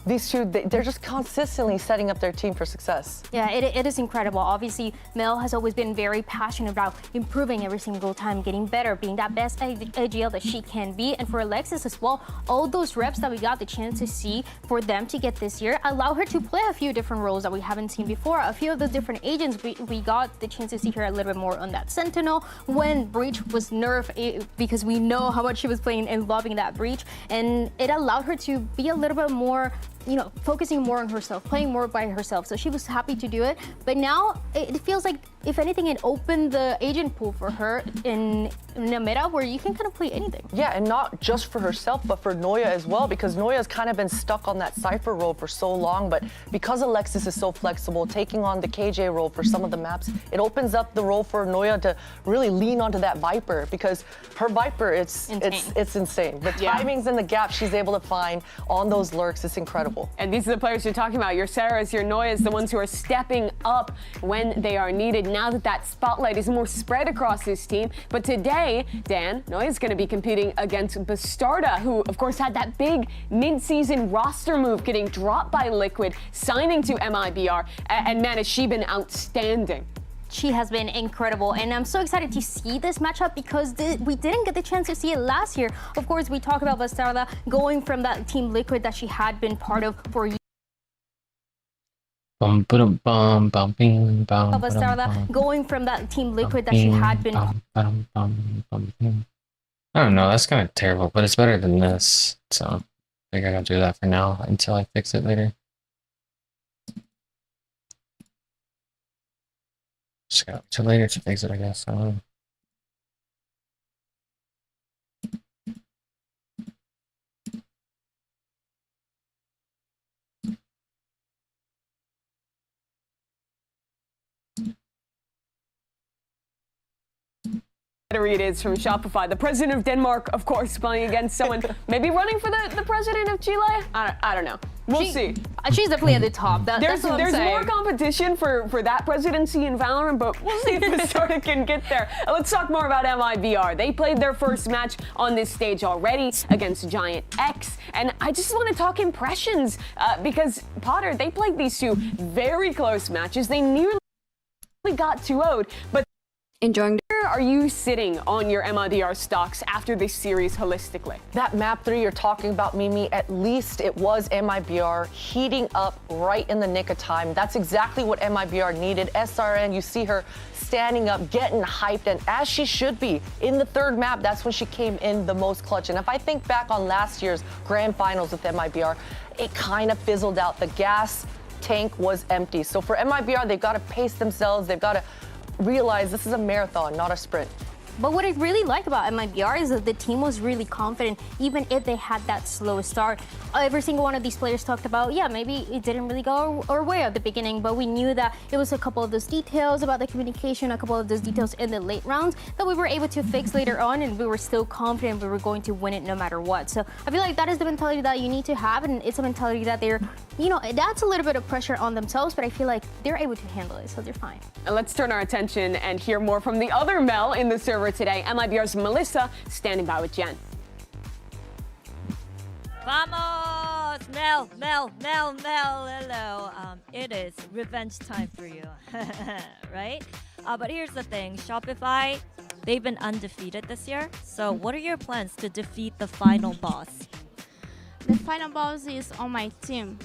these two, they're just consistently setting up their team for success. Yeah, it is incredible. Obviously, Mel has always been very passionate about improving every single time, getting better, being that best AGL that she can be. And for Alexis as well, all those reps that we got the chance to see for them to get this year allow her to play a few different roles that we haven't seen before. A few of the different agents, we got the chance to see her a little bit more on that Sentinel when Breach was nerfed, because we know how much she was playing and loving that Breach. And it allowed her to be a little bit more, you know, focusing more on herself, playing more by herself. So she was happy to do it. But now it feels like, if anything, it opened the agent pool for her in a meta where you can kind of play anything. Yeah, and not just for herself, but for Noya as well, because Noya's kind of been stuck on that Cypher role for so long. But because Alexis is so flexible, taking on the KJ role for some of the maps, it opens up the role for Noya to really lean onto that Viper, because her Viper, it's insane. The timings and the gaps she's able to find on those lurks, it's incredible. And these are the players you're talking about. Your Sarahs, your Noyas, the ones who are stepping up when they are needed, now that that spotlight is more spread across this team. But today, Dan, Noya's going to be competing against Bastarda, who, of course, had that big mid-season roster move, getting dropped by Liquid, signing to MIBR. And man, has she been outstanding. She has been incredible, and I'm so excited to see this matchup because we didn't get the chance to see it last year. Of course, we talk about Bastarda going from that Team Liquid that she had been part of for years. Bastarda going from that Team Liquid that she had been. I don't know, that's kind of terrible, but it's better than this. So I think I gotta do that for now until I fix it later. Just got till later to fix it, I guess. I don't know. It is from Shopify. The president of Denmark, of course, playing against someone maybe running for the president of Chile. I don't know. We'll see. She's definitely at the top. There's more competition for that presidency in Valorant, but we'll see if Minnesota can get there. Let's talk more about MIBR. They played their first match on this stage already against Giant X, and I just want to talk impressions because Potter, they played these two very close matches. They nearly got 2-0'd, but enjoying. Where are you sitting on your MIBR stocks after this series holistically? That map 3 you're talking about, Mimi, at least it was MIBR heating up right in the nick of time. That's exactly what MIBR needed. SRN, you see her standing up, getting hyped, and as she should be. In the third map, that's when she came in the most clutch. And if I think back on last year's grand finals with MIBR, it kind of fizzled out. The gas tank was empty. So for MIBR, they've got to pace themselves. They've got to realize this is a marathon, not a sprint. But what I really like about MIBR is that the team was really confident, even if they had that slow start. Every single one of these players talked about, yeah, maybe it didn't really go our way at the beginning, but we knew that it was a couple of those details about the communication, a couple of those details in the late rounds that we were able to fix later on, and we were still confident we were going to win it no matter what. So I feel like that is the mentality that you need to have, and it's a mentality that they're, that's a little bit of pressure on themselves, but I feel like they're able to handle it, so they're fine. And let's turn our attention and hear more from the other Mel in the server today. MIBR's Melissa standing by with Jen. Vamos! Mel, hello. It is revenge time for you, right? But here's the thing, Shopify, they've been undefeated this year. So what are your plans to defeat the final boss? The final boss is on my team.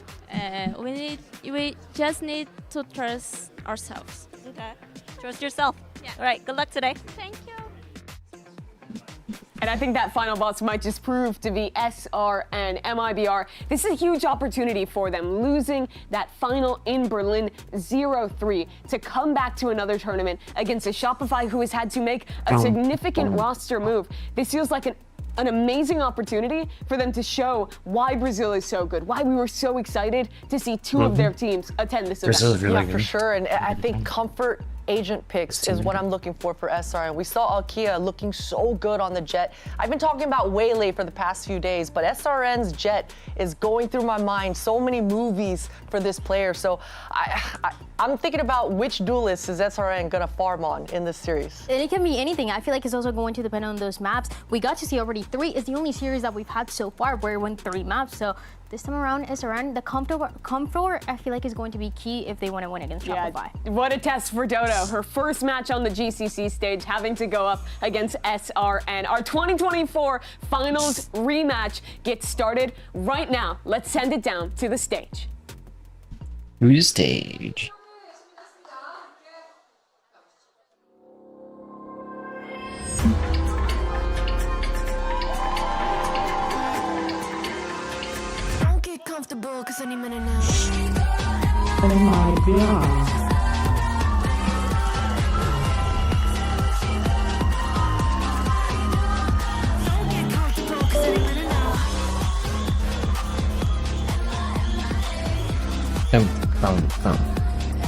We just need to trust ourselves. Okay. Trust yourself. Yeah. All right, good luck today. Thank you. And I think that final boss might just prove to be SR and MIBR. This is a huge opportunity for them, losing that final in Berlin 0-3 to come back to another tournament against a Shopify who has had to make a significant roster move. This feels like an amazing opportunity for them to show why Brazil is so good, why we were so excited to see two of their teams attend this event. Brazil's really good. For sure, and I think comfort agent picks is what I'm looking for SR. And we saw Alkia looking so good on the Jet. I've been talking about Waylay for the past few days, but SRN's Jet is going through my mind. So many movies for this player. So I'm thinking about which duelist is SRN gonna farm on in this series. And it can be anything. I feel like it's also going to depend on those maps. We got to see already 3. It's the only series that we've had so far where we won 3 maps. So this time around, SRN, the comfort, I feel like is going to be key if they want to win against Shopify. What a test for Dodo. Her first match on the GCC stage, having to go up against SRN. Our 2024 finals rematch gets started right now. Let's send it down to the stage. To the stage. Comfortable, cause any minute now. MIBR.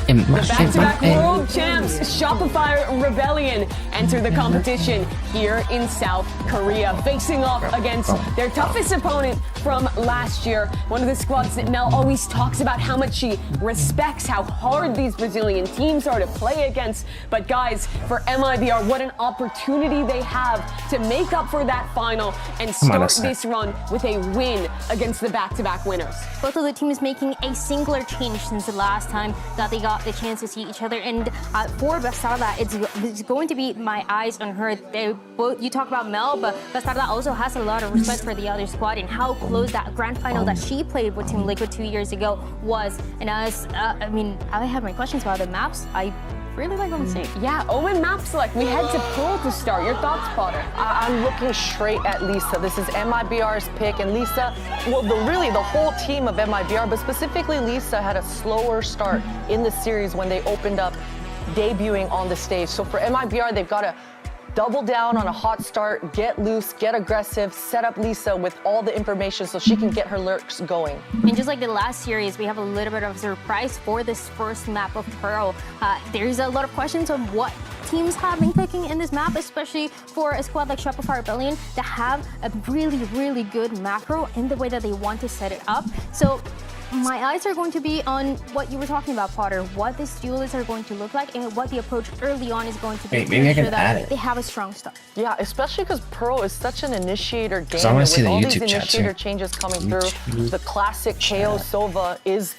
The back-to-back world champs, Shopify Rebellion, enter the competition here in South Korea, facing off against their toughest opponent from last year. One of the squads that Mel always talks about how much she respects, how hard these Brazilian teams are to play against. But guys, for MIBR, what an opportunity they have to make up for that final and start this run with a win against the back-to-back winners. Both of the teams making a singular change since the last time that they got the chance to see each other. And for Bastarda, it's going to be my eyes on her. You talk about Mel, but Bastarda also has a lot of respect for the other squad and how close that grand final that she played with Team Liquid 2 years ago was. And I have my questions about the maps. I really like what I'm seeing. Yeah, Omen map select. We head to Pearl to start. Your thoughts, Potter? I'm looking straight at Lisa. This is MIBR's pick, and Lisa, well, the whole team of MIBR, but specifically Lisa had a slower start in the series when they opened up debuting on the stage. So for MIBR, they've got to double down on a hot start, get loose, get aggressive, set up Lisa with all the information so she can get her lurks going. And just like the last series, we have a little bit of a surprise for this first map of Pearl. There's a lot of questions on what teams have been cooking in this map, especially for a squad like Shopify Rebellion that have a really, really good macro in the way that they want to set it up. So my eyes are going to be on what you were talking about, Potter, what these duelists are going to look like and what the approach early on is going to be. Wait, maybe I can add it. They have a strong start. Yeah, especially because Pearl is such an initiator game. I want to see with the all YouTube these chat initiator too. changes coming through, the classic KO Sova is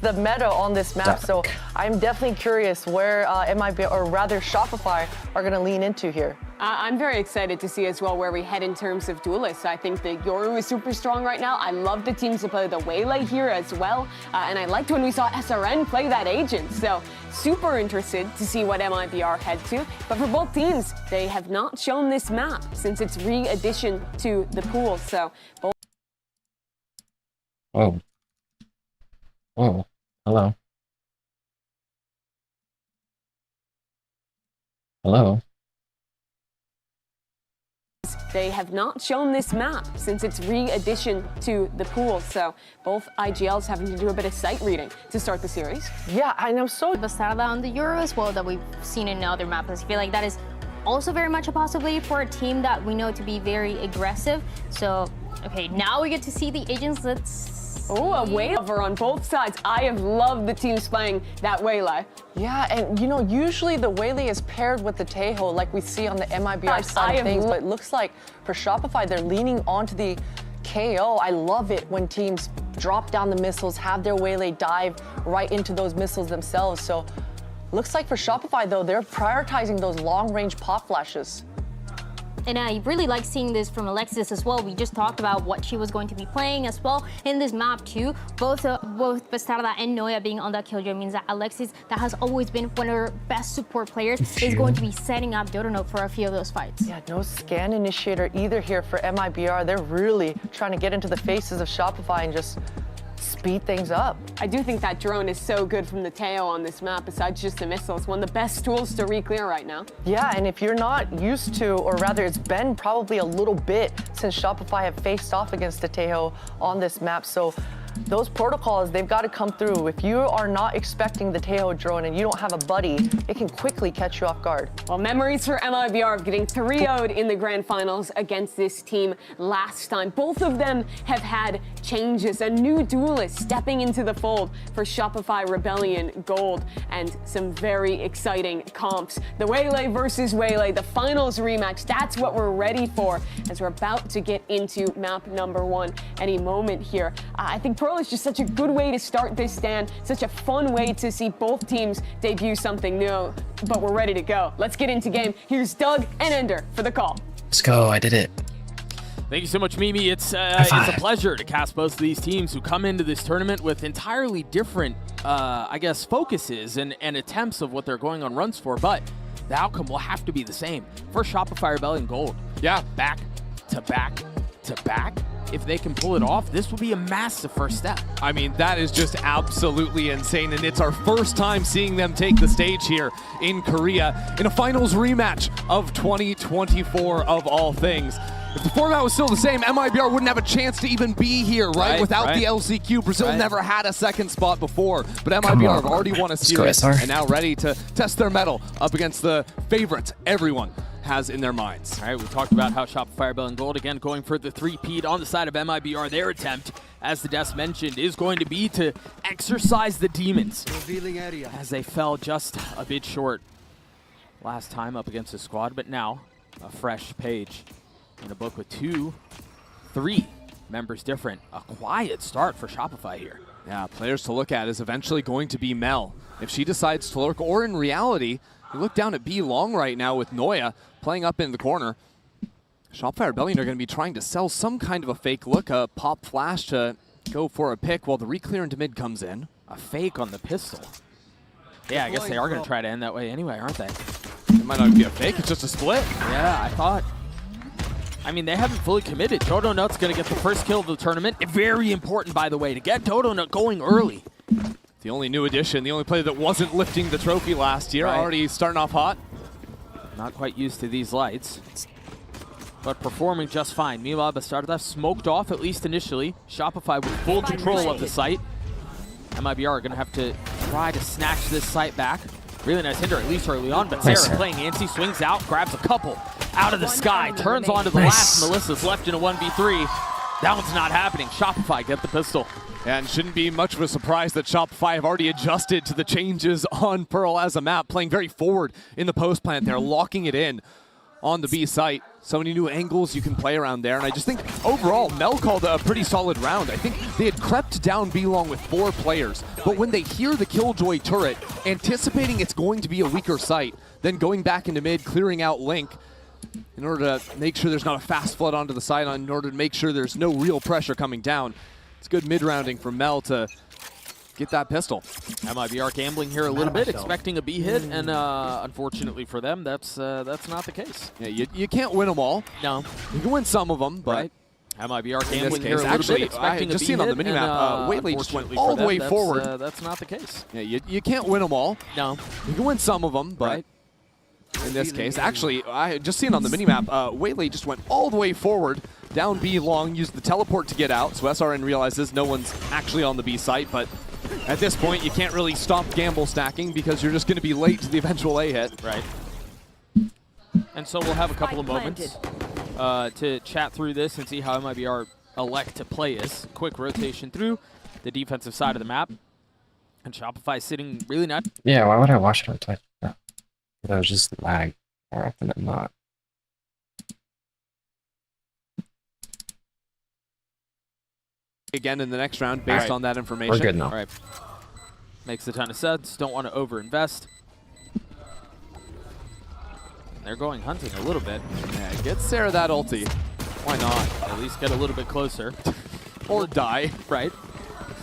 the meta on this map. So I'm definitely curious where MIBR, or rather Shopify, are going to lean into here. I'm very excited to see as well where we head in terms of duelists. I think that Yoru is super strong right now. I love the teams that play the Waylay here as well. And I liked when we saw SRN play that agent. So super interested to see what MIBR head to. But for both teams, they have not shown this map since its re-addition to the pool. So both. Whoa. Whoa. Hello. Hello. They have not shown this map since its re-addition to the pool. So both IGLs having to do a bit of sight reading to start the series. Yeah, I know. So Bastarda on the Euro as well that we've seen in other maps. I feel like that is also very much a possibility for a team that we know to be very aggressive. So, okay, now we get to see the agents. Let's Oh, a Waylay on both sides. I have loved the teams playing that Waylay. Yeah, and you know, usually the Waylay is paired with the Taeho like we see on the MIBR side of things, but it looks like for Shopify, they're leaning onto the KO. I love it when teams drop down the missiles, have their Waylay dive right into those missiles themselves. So looks like for Shopify though, they're prioritizing those long-range pop flashes. And I really like seeing this from Alexis as well. We just talked about what she was going to be playing as well in this map too. Both Bastarda and Noya being on that killjoy means that Alexis, that has always been one of her best support players, is going to be setting up Dodonote for a few of those fights. Yeah, no scan initiator either here for MIBR. They're really trying to get into the faces of Shopify and just speed things up. I do think that drone is so good from the Teo on this map, besides just the missiles. One of the best tools to re-clear right now. Yeah, and if you're not used to, or rather it's been probably a little bit since Shopify have faced off against the Teo on this map, so those protocols, they've got to come through. If you are not expecting the Teo drone and you don't have a buddy, it can quickly catch you off guard. Well, memories for MIBR of getting 3-0'd in the grand finals against this team last time. Both of them have had changes, a new duelist stepping into the fold for Shopify Rebellion Gold, and some very exciting comps. The Waylay versus Waylay, the finals rematch, that's what we're ready for as we're about to get into map number 1 any moment here. I think Pearl is just such a good way to start this stand, such a fun way to see both teams debut something new, but we're ready to go. Let's get into game. Here's Doug and Ender for the call. Let's go, I did it. Thank you so much, Mimi. It's a pleasure to cast both of these teams who come into this tournament with entirely different, I guess, focuses and attempts of what they're going on runs for, but the outcome will have to be the same. For Shopify Rebellion Gold, yeah, back to back to back. If they can pull it off, this will be a massive first step. I mean, that is just absolutely insane, and it's our first time seeing them take the stage here in Korea in a finals rematch of 2024 of all things. If the format was still the same, MIBR wouldn't have a chance to even be here, right? Without the LCQ, Brazil never had a second spot before, but MIBR have already won a series and now ready to test their mettle up against the favorites everyone has in their minds. All right, we talked about how Shopify Rebellion Gold, again, going for the 3-peat on the side of MIBR. Their attempt, as the Des mentioned, is going to be to exercise the demons as they fell just a bit short last time up against the squad, but now a fresh page in a book with 3 members different. A quiet start for Shopify here. Yeah, players to look at is eventually going to be Mel. If she decides to lurk, or in reality, you look down at B Long right now with Noya playing up in the corner. Shopify Rebellion are going to be trying to sell some kind of a fake look, a pop flash to go for a pick while the reclear into mid comes in. A fake on the pistol. Yeah, I guess they are going to try to end that way anyway, aren't they? It might not be a fake, it's just a split. Yeah, I thought. I mean, they haven't fully committed. Dodonote's going to get the first kill of the tournament. Very important, by the way, to get Dodonote going early. The only new addition, the only player that wasn't lifting the trophy last year, already starting off hot. Not quite used to these lights, but performing just fine. Meanwhile, Bastarda smoked off, at least initially. Shopify with full control of the site. MIBR are going to have to try to snatch this site back. Really nice hinder, at least early on, but Sarah playing antsy, swings out, grabs a couple out of the sky, turns onto the last. Melissa's left in a 1v3. That one's not happening. Shopify get the pistol. And shouldn't be much of a surprise that Shopify have already adjusted to the changes on Pearl as a map, playing very forward in the post plant. They're locking it in on the B site. So many new angles you can play around there. And I just think overall, Mel called a pretty solid round. I think they had crept down B long with 4 players. But when they hear the Killjoy turret, anticipating it's going to be a weaker site, then going back into mid, clearing out Link, in order to make sure there's not a fast flood onto the side, in order to make sure there's no real pressure coming down. It's good mid-rounding from Mel to get that pistol. MIBR gambling here a little bit, expecting a B hit, and unfortunately for them, that's not the case. Yeah, you can't win them all. No. You can win some of them, but right. MIBR gambling here a little actually, bit, expecting just a B seen hit, on the minimap, Waitley just went all the way forward. That's not the case. Yeah, you can't win them all. No. You can win some of them, but right. in this case, actually, I just seen on the minimap, Waitley just went all the way forward, down B long, used the teleport to get out, so SRN realizes no one's actually on the B site, but at this point, you can't really stop gamble stacking because you're just going to be late to the eventual A hit. Right. And so we'll have a couple of moments to chat through this and see how MIBR elect to play this. Quick rotation through the defensive side of the map. And Shopify sitting really not. Yeah, why would I watch it on Twitch? No. That was just lag more often than not. Again in the next round based on that information. We're good now. All right. Makes a ton of sense. Don't want to overinvest. They're going hunting a little bit. Yeah, get Sarah that ulti. Why not? At least get a little bit closer. Or die. Right.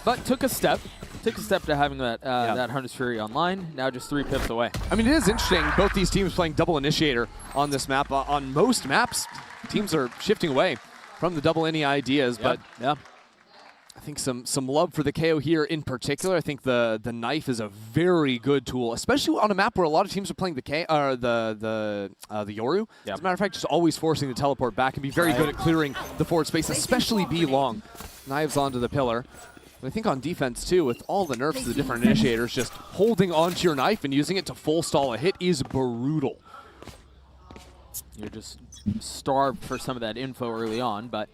But took a step. Took a step to having that that Hunter's Fury online. Now just 3 pips away. I mean, it is interesting. Both these teams playing double initiator on this map. On most maps, teams are shifting away from the double any ideas. Yep. But yeah, I think some love for the KO here in particular. I think the knife is a very good tool, especially on a map where a lot of teams are playing the Yoru. Yep. As a matter of fact, just always forcing the teleport back and be very good at clearing the forward space, especially B long. Knives onto the pillar. But I think on defense too, with all the nerfs of the different initiators, just holding onto your knife and using it to full stall a hit is brutal. You're just starved for some of that info early on, but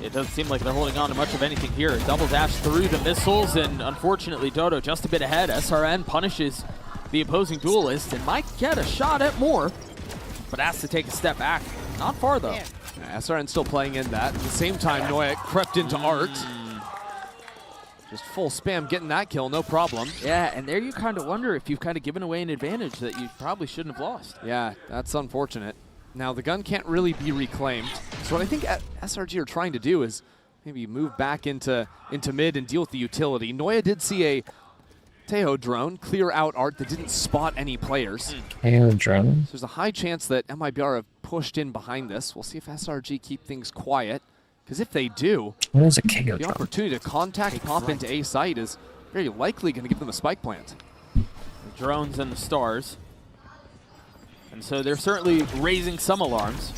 it doesn't seem like they're holding on to much of anything here. Double dash through the missiles, and unfortunately Dodo just a bit ahead. SRN punishes the opposing duelist and might get a shot at more, but has to take a step back. Not far though. Yeah, SRN still playing in that. At the same time, Noya crept into Art. Just full spam getting that kill, no problem. Yeah, and there you kind of wonder if you've kind of given away an advantage that you probably shouldn't have lost. Yeah, that's unfortunate. Now, the gun can't really be reclaimed. So what I think SRG are trying to do is maybe move back into mid and deal with the utility. Noya did see a Teho drone clear out Art that didn't spot any players. Teho drone? So there's a high chance that MIBR have pushed in behind this. We'll see if SRG keep things quiet. Because if they do, what is a KO the opportunity to contact pop into A site is very likely going to give them a spike plant. The drones and the stars. And so they're certainly raising some alarms.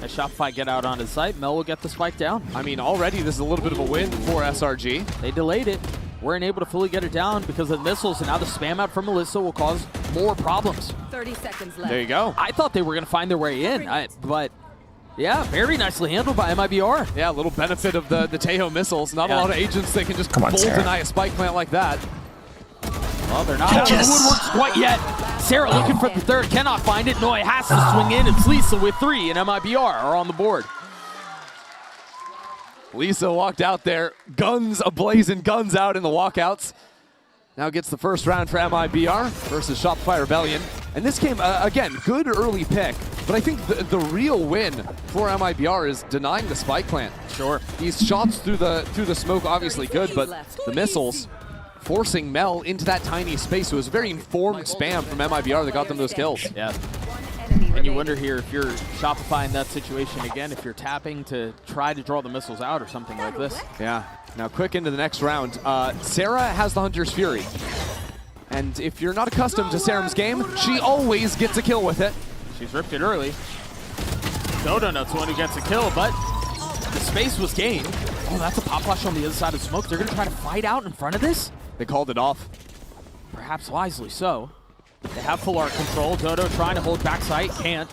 As Shopify get out onto the site, Mel will get the spike down. I mean, already this is a little bit of a win for SRG. They delayed it. Weren't able to fully get it down because of the missiles, and now the spam out from Melissa will cause more problems. 30 seconds left. There you go. I thought they were going to find their way in, but yeah, very nicely handled by MIBR. Yeah, a little benefit of the Teho missiles. Not a lot of agents that can just full deny a spike plant like that. Well, they're not out of the woodworks quite yet. Sarah looking for the third, cannot find it. Noya has to swing in. It's Lisa with 3, and MIBR are on the board. Lisa walked out there, guns ablazing, guns out in the walkouts. Now gets the first round for MIBR versus Shopify Rebellion. And this game, again, good early pick, but I think the real win for MIBR is denying the spike plant. Sure. These shots through the smoke, obviously good, but the missiles forcing Mel into that tiny space. It was a very informed spam from MIBR that got them those kills. Yeah. And you wonder here if you're Shopify in that situation again, if you're tapping to try to draw the missiles out or something like this. Yeah. Now quick into the next round. Sarah has the Hunter's Fury. And if you're not accustomed to Sarah's game, she always gets a kill with it. She's ripped it early. Donut's the one who gets a kill, but the space was gained. Oh, that's a pop flash on the other side of the smoke. They're going to try to fight out in front of this? They called it off. perhaps wisely so. They have full arc control. Dodo trying to hold backside, can't.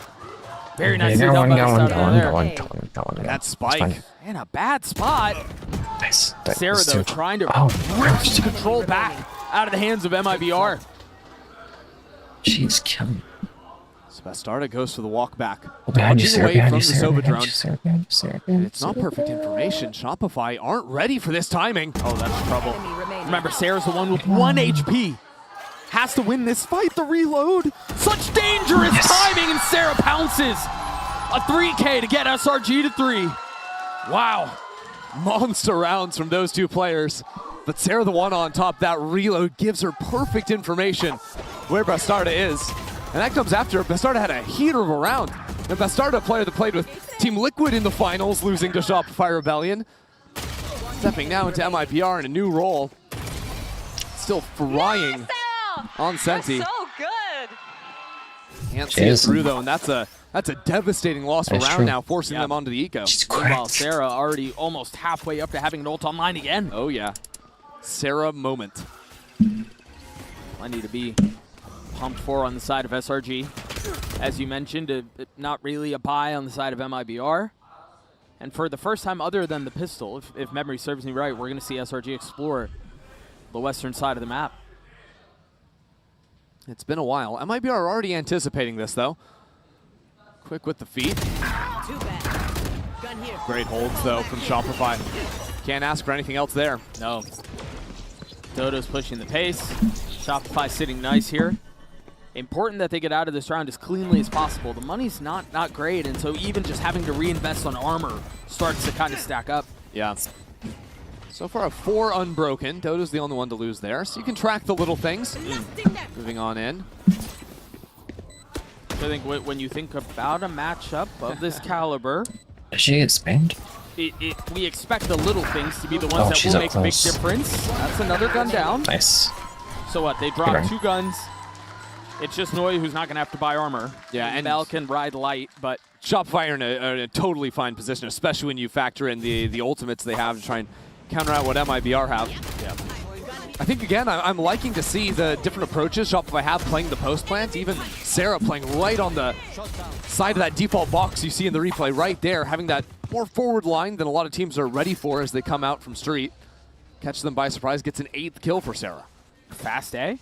Very nicely done by the side there. That spike. And a bad spot. Nice. Sarah, though, trying to rip the control back out of the hands of MIBR. She's killing. So Bastarda goes for the walk back. Behind you, Sarah. Away Behind from you, the Sarah. Sova Behind drone. you, Sarah. Behind you, Sarah. Behind you, It's not perfect information. Shopify aren't ready for this timing. Oh, that's trouble. Remember, Sarah's the one with 1 HP. Has to win this fight. The reload. Such dangerous timing, and Sarah pounces. A 3K to get SRG to 3. Wow. Monster rounds from those two players. But Sarah, the one on top, that reload gives her perfect information where Bastarda is. And that comes after Bastarda had a heater of a round. And Bastarda, a player that played with Team Liquid in the finals, losing to Shopify Rebellion. Stepping now into MIBR in a new role. Still frying on Senti. So good. Can't see it through though, and that's a devastating loss for round now, forcing them onto the eco. Meanwhile, Sarah already almost halfway up to having an ult online again. Oh yeah. Sarah moment. Plenty to be pumped for on the side of SRG. As you mentioned, not really a buy on the side of MIBR. And for the first time other than the pistol, if memory serves me right, we're going to see SRG explore the western side of the map. It's been a while. MIBR are already anticipating this though. Quick with the feet. Great holds though from Shopify. Can't ask for anything else there. No. Dodo's pushing the pace. Shopify sitting nice here. Important that they get out of this round as cleanly as possible. The money's not great, and so even just having to reinvest on armor starts to kind of stack up. Yeah. So far, a 4 unbroken. Dodo's the only one to lose there, so you can track the little things. Moving on in. I think when you think about a matchup of this caliber, does she get spammed? We expect the little things to be the ones that will make a big difference. That's another gun down. Nice. So what? They drop 2 guns. It's just Noi who's not going to have to buy armor. Yeah, and Mel can ride light, but Shopify are in a totally fine position, especially when you factor in the ultimates they have to try and counter out what MIBR have. Yeah. I think, again, I'm liking to see the different approaches Shopify have playing the post plant. Even Sarah playing right on the side of that default box you see in the replay right there, having that more forward line than a lot of teams are ready for as they come out from street. Catch them by surprise, gets an 8th kill for Sarah. Fast A?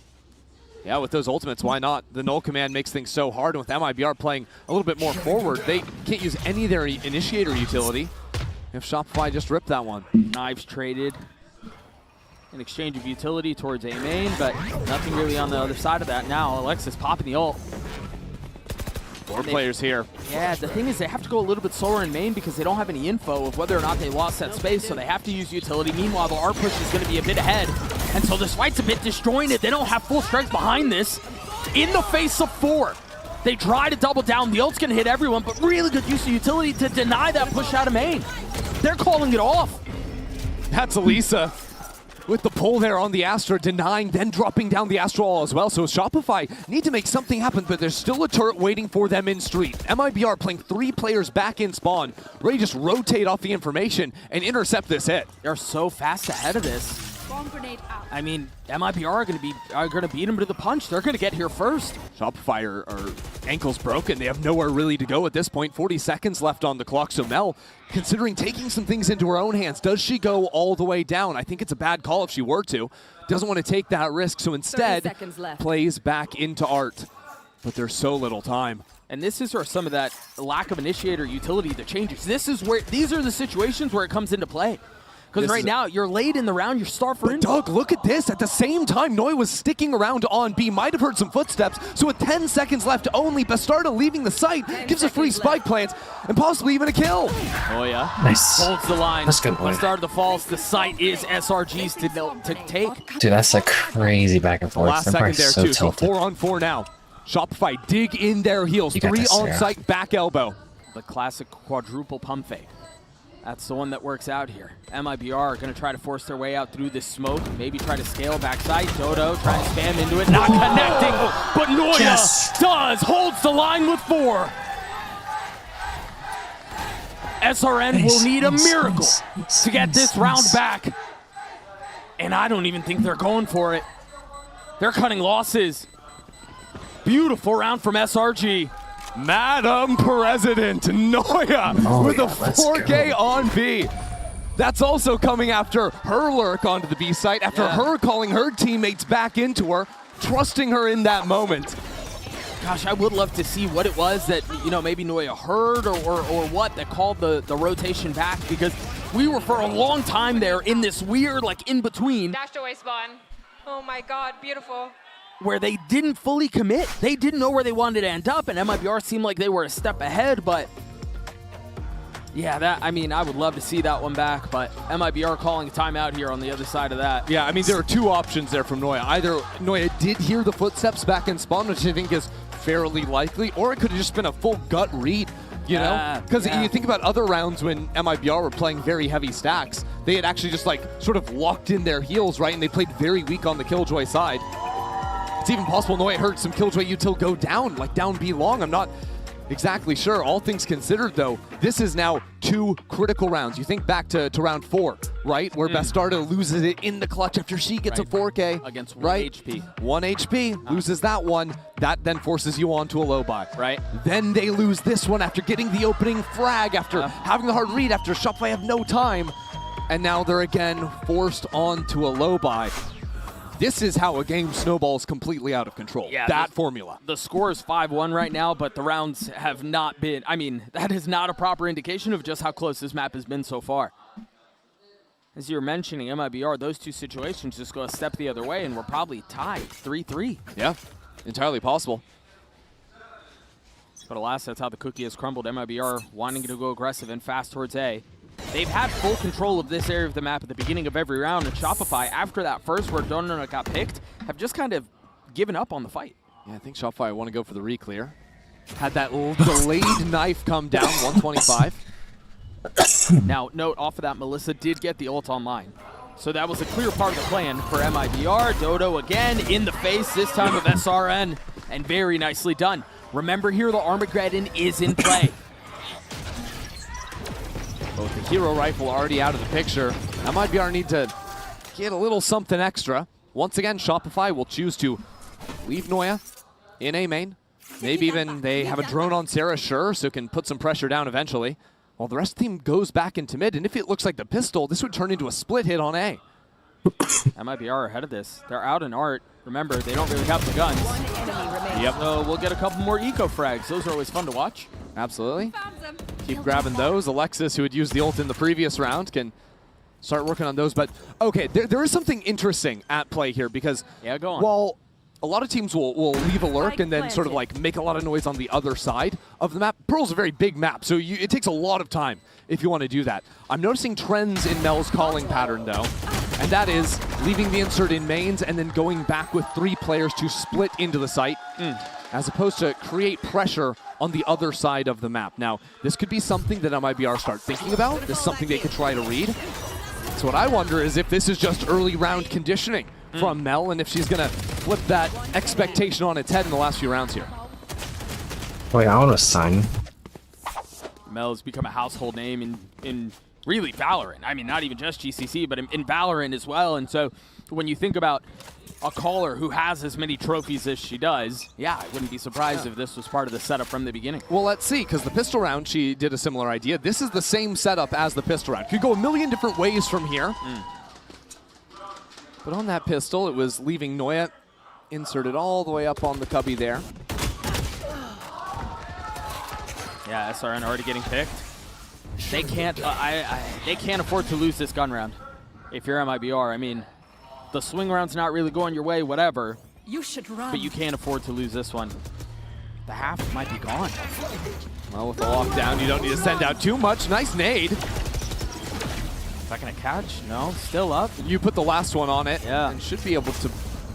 Yeah, with those ultimates, why not? The null command makes things so hard, and with MIBR playing a little bit more forward, they can't use any of their initiator utility. If Shopify just ripped that one. Knives traded in exchange of utility towards A main, but nothing really on the other side of that now. Alexis popping the ult. 4 players here. Yeah, the thing is they have to go a little bit slower in main because they don't have any info of whether or not they lost that space, so they have to use utility. Meanwhile, the R push is going to be a bit ahead, and so this fight's a bit disjointed. They don't have full strength behind this. In the face of 4, they try to double down. The ult's going to hit everyone, but really good use of utility to deny that push out of main. They're calling it off. That's Elisa with the pull there on the Astra, denying, then dropping down the Astra wall as well. So Shopify need to make something happen, but there's still a turret waiting for them in street. MIBR playing 3 players back in spawn, ready to just rotate off the information and intercept this hit. They're so fast ahead of this. I mean, MIBR are going to beat them to the punch. They're going to get here first. Shopify are ankles broken. They have nowhere really to go at this point. 40 seconds left on the clock. So Mel, considering taking some things into her own hands, does she go all the way down? I think it's a bad call if she were to. Doesn't want to take that risk, so instead plays back into Art. But there's so little time. And this is where some of that lack of initiator utility that changes. These are the situations where it comes into play. Because right now, you're late in the round, you're starved for info. Doug, look at this. At the same time, Noi was sticking around on B. Might have heard some footsteps. So with 10 seconds left only, Bastarda leaving the site, gives a free spike plant, and possibly even a kill. Oh, yeah. Nice. Holds the line. That's good, boy. Bastarda falls. The site is SRG's to take. Dude, that's a crazy back and forth. Last second there, too. So 4 on 4 now. Shopify dig in their heels. 3 on site, back elbow. The classic quadruple pump fake. That's the one that works out here. MIBR are going to try to force their way out through this smoke, maybe try to scale backside. Dodo trying to spam into it, not connecting, but Noya does, holds the line with 4. SRN will need a miracle to get this round back. And I don't even think they're going for it. They're cutting losses. Beautiful round from SRG. Madam President Noya with a 4K on B. That's also coming after her lurk onto the B site, after her calling her teammates back into her, trusting her in that moment. Gosh, I would love to see what it was that, you know, maybe Noya heard or what that called the rotation back, because we were for a long time there in this weird, like, in-between. Dashed away spawn. Oh my god, beautiful. Where they didn't fully commit. They didn't know where they wanted to end up, and MIBR seemed like they were a step ahead, but yeah, I mean, I would love to see that one back, but MIBR calling a timeout here on the other side of that. Yeah, I mean, there are two options there from Noya. Either Noya did hear the footsteps back in spawn, which I think is fairly likely, or it could have just been a full gut read, you know? Because you think about other rounds when MIBR were playing very heavy stacks, they had actually just like sort of locked in their heels, right? And they played very weak on the Killjoy side. It's even possible Noya heard some Killjoy util go down, like down B long. I'm not exactly sure. All things considered, though, this is now 2 critical rounds. You think back to round 4, right? Where Bastardo loses it in the clutch after she gets a 4K. Against 1 HP. 1 HP, loses that one. That then forces you on to a low buy. Right. Then they lose this one after getting the opening frag, after having the hard read, after Shopify have no time. And now they're again forced onto a low buy. This is how a game snowballs completely out of control. Yeah, that formula. The score is 5-1 right now, but the rounds have not been, I mean, that is not a proper indication of just how close this map has been so far. As you're mentioning, MIBR, those two situations just go a step the other way, and we're probably tied 3-3. Yeah, entirely possible. But alas, that's how the cookie has crumbled. MIBR wanting to go aggressive and fast towards A. They've had full control of this area of the map at the beginning of every round, and Shopify, after that first where Donut got picked, have just kind of given up on the fight. Yeah, I think Shopify want to go for the re-clear. Had that delayed knife come down, 125. Now, note off of that, Melissa did get the ult online. So that was a clear part of the plan for MIBR. Dodo again in the face, this time of SRN, and very nicely done. Remember here, the Armageddon is in play. Both the hero rifle already out of the picture. MIBR need to get a little something extra. Once again, Shopify will choose to leave Noya in A main. Maybe even they have a drone on Sarah, sure, so can put some pressure down eventually. While the rest of the team goes back into mid, and if it looks like the pistol, this would turn into a split hit on A. MIBR ahead of this. They're out in art. Remember, they don't really have the guns. Yep. So we'll get a couple more eco frags. Those are always fun to watch. Absolutely. Keep grabbing those. Alexis, who had used the ult in the previous round, can start working on those. But, okay, there is something interesting at play here because go on. while a lot of teams will leave a lurk and then sort of like make a lot of noise on the other side of the map, Pearl's a very big map, so it takes a lot of time if you want to do that. I'm noticing trends in Mel's calling pattern, though, and that is leaving the insert in mains and then going back with 3 players to split into the site, as opposed to create pressure on the other side of the map. Now, this could be something that MIBR start thinking about. This is something they could try to read. So what I wonder is if this is just early round conditioning from Mel, and if she's going to flip that expectation on its head in the last few rounds here. Wait, I want to sign. Mel's become a household name in really Valorant. I mean, not even just GCC, but in Valorant as well. And so when you think about a caller who has as many trophies as she does, yeah, I wouldn't be surprised if this was part of the setup from the beginning. Well, let's see, because the pistol round, she did a similar idea. This is the same setup as the pistol round. Could go a million different ways from here. But on that pistol, it was leaving Noya inserted all the way up on the cubby there. Yeah, SRN already getting picked. They can't. They can't afford to lose this gun round. If you're MIBR, I mean, the swing round's not really going your way, whatever. You should run. But you can't afford to lose this one. The half might be gone. Well, with the lockdown, you don't need to send out too much. Nice nade. Is that gonna catch? No, still up. You put the last one on it. Yeah. And should be able to.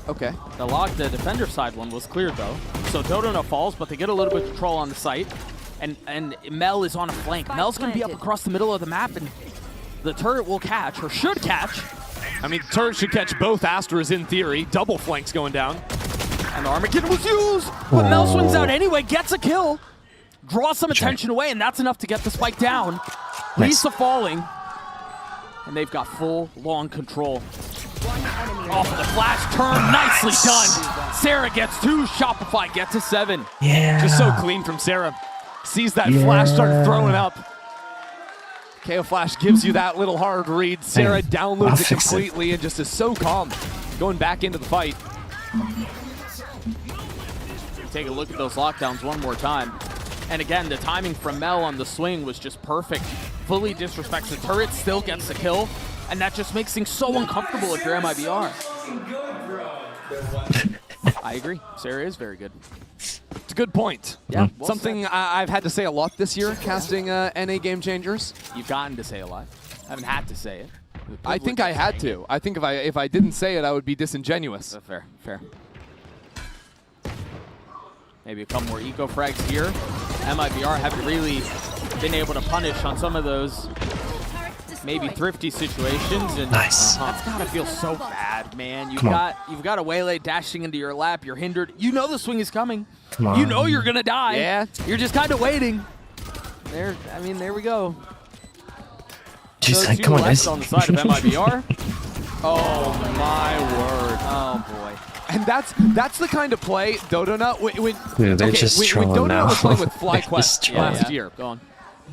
Okay. The defender side one was cleared though. So Dodona falls, but they get a little bit of control on the site. And Mel is on a flank. Mel's gonna be up across the middle of the map, and the turret will catch, or should catch. I mean, turret should catch both Astras in theory. Double flanks going down. And the Armageddon was used, but Mel swings out anyway, gets a kill, draws some attention away, and that's enough to get the spike down. Lisa falling, and they've got full, long control. Off of the flash turn, nicely done. Sarah gets 2, Shopify gets a 7. Yeah. Just so clean from Sarah. Sees that flash start throwing up. KO Flash gives you that little hard read. Sarah downloads it completely and just is so calm. Going back into the fight. Take a look at those lockdowns one more time. And again, the timing from Mel on the swing was just perfect. Fully disrespects the turret, still gets the kill. And that just makes things so uncomfortable if you're MIBR. I agree. Sarah is very good. It's a good point. Yeah. Something I've had to say a lot this year, casting NA Game Changers. You've gotten to say a lot. I haven't had to say it. I think I had to. I think if I didn't say it, I would be disingenuous. Fair, fair. Maybe a couple more eco frags here. MIBR haven't really been able to punish on some of those maybe thrifty situations, and that's gotta feel so bad, man. You've got a waylay dashing into your lap. You're hindered. You know the swing is coming. Come on. You know you're gonna die. Yeah. You're just kind of waiting. There. I mean, there we go. Jeez, So come on, guys. on the side of MIBR. Oh my word. Oh boy. And that's the kind of play Dodonut when Dude, they're just when trolling Dodonut now. was playing with They're FlyQuest just last trolling. year. Go on.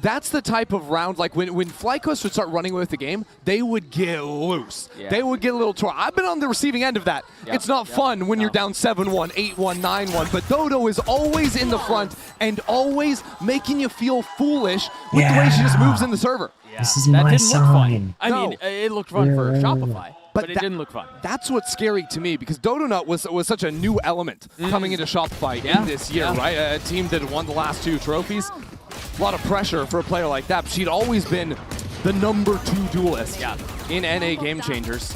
That's the type of round, like when FlyQuest would start running with the game, they would get loose. Yeah. They would get a little tore. I've been on the receiving end of that. Yep. It's not fun when you're down 7-1, 8-1, 9-1, but Dodo is always in the front and always making you feel foolish with the way she just moves in the server. Yeah. This is that my didn't look fun. sign. I mean, it looked fun for Shopify, but it didn't look fun. That's what's scary to me because Dodonut was such a new element coming into Shopify in this year, right? A team that won the last 2 trophies. A lot of pressure for a player like that. But she'd always been the #2 duelist in NA Game Changers.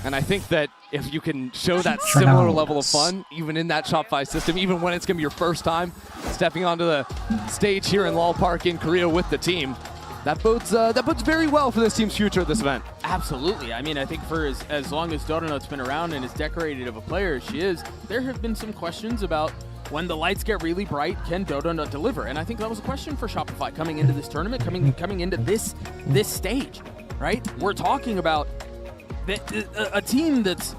And I think that if you can show that similar level of fun, even in that Shopify system, even when it's going to be your first time stepping onto the stage here in Lal Park in Korea with the team, that bodes very well for this team's future at this event. Absolutely. I mean, I think for as long as Dodonut's been around and as decorated of a player as she is, there have been some questions about when the lights get really bright, can Dodonut deliver? And I think that was a question for Shopify coming into this tournament, coming into this stage, right? We're talking about a team that's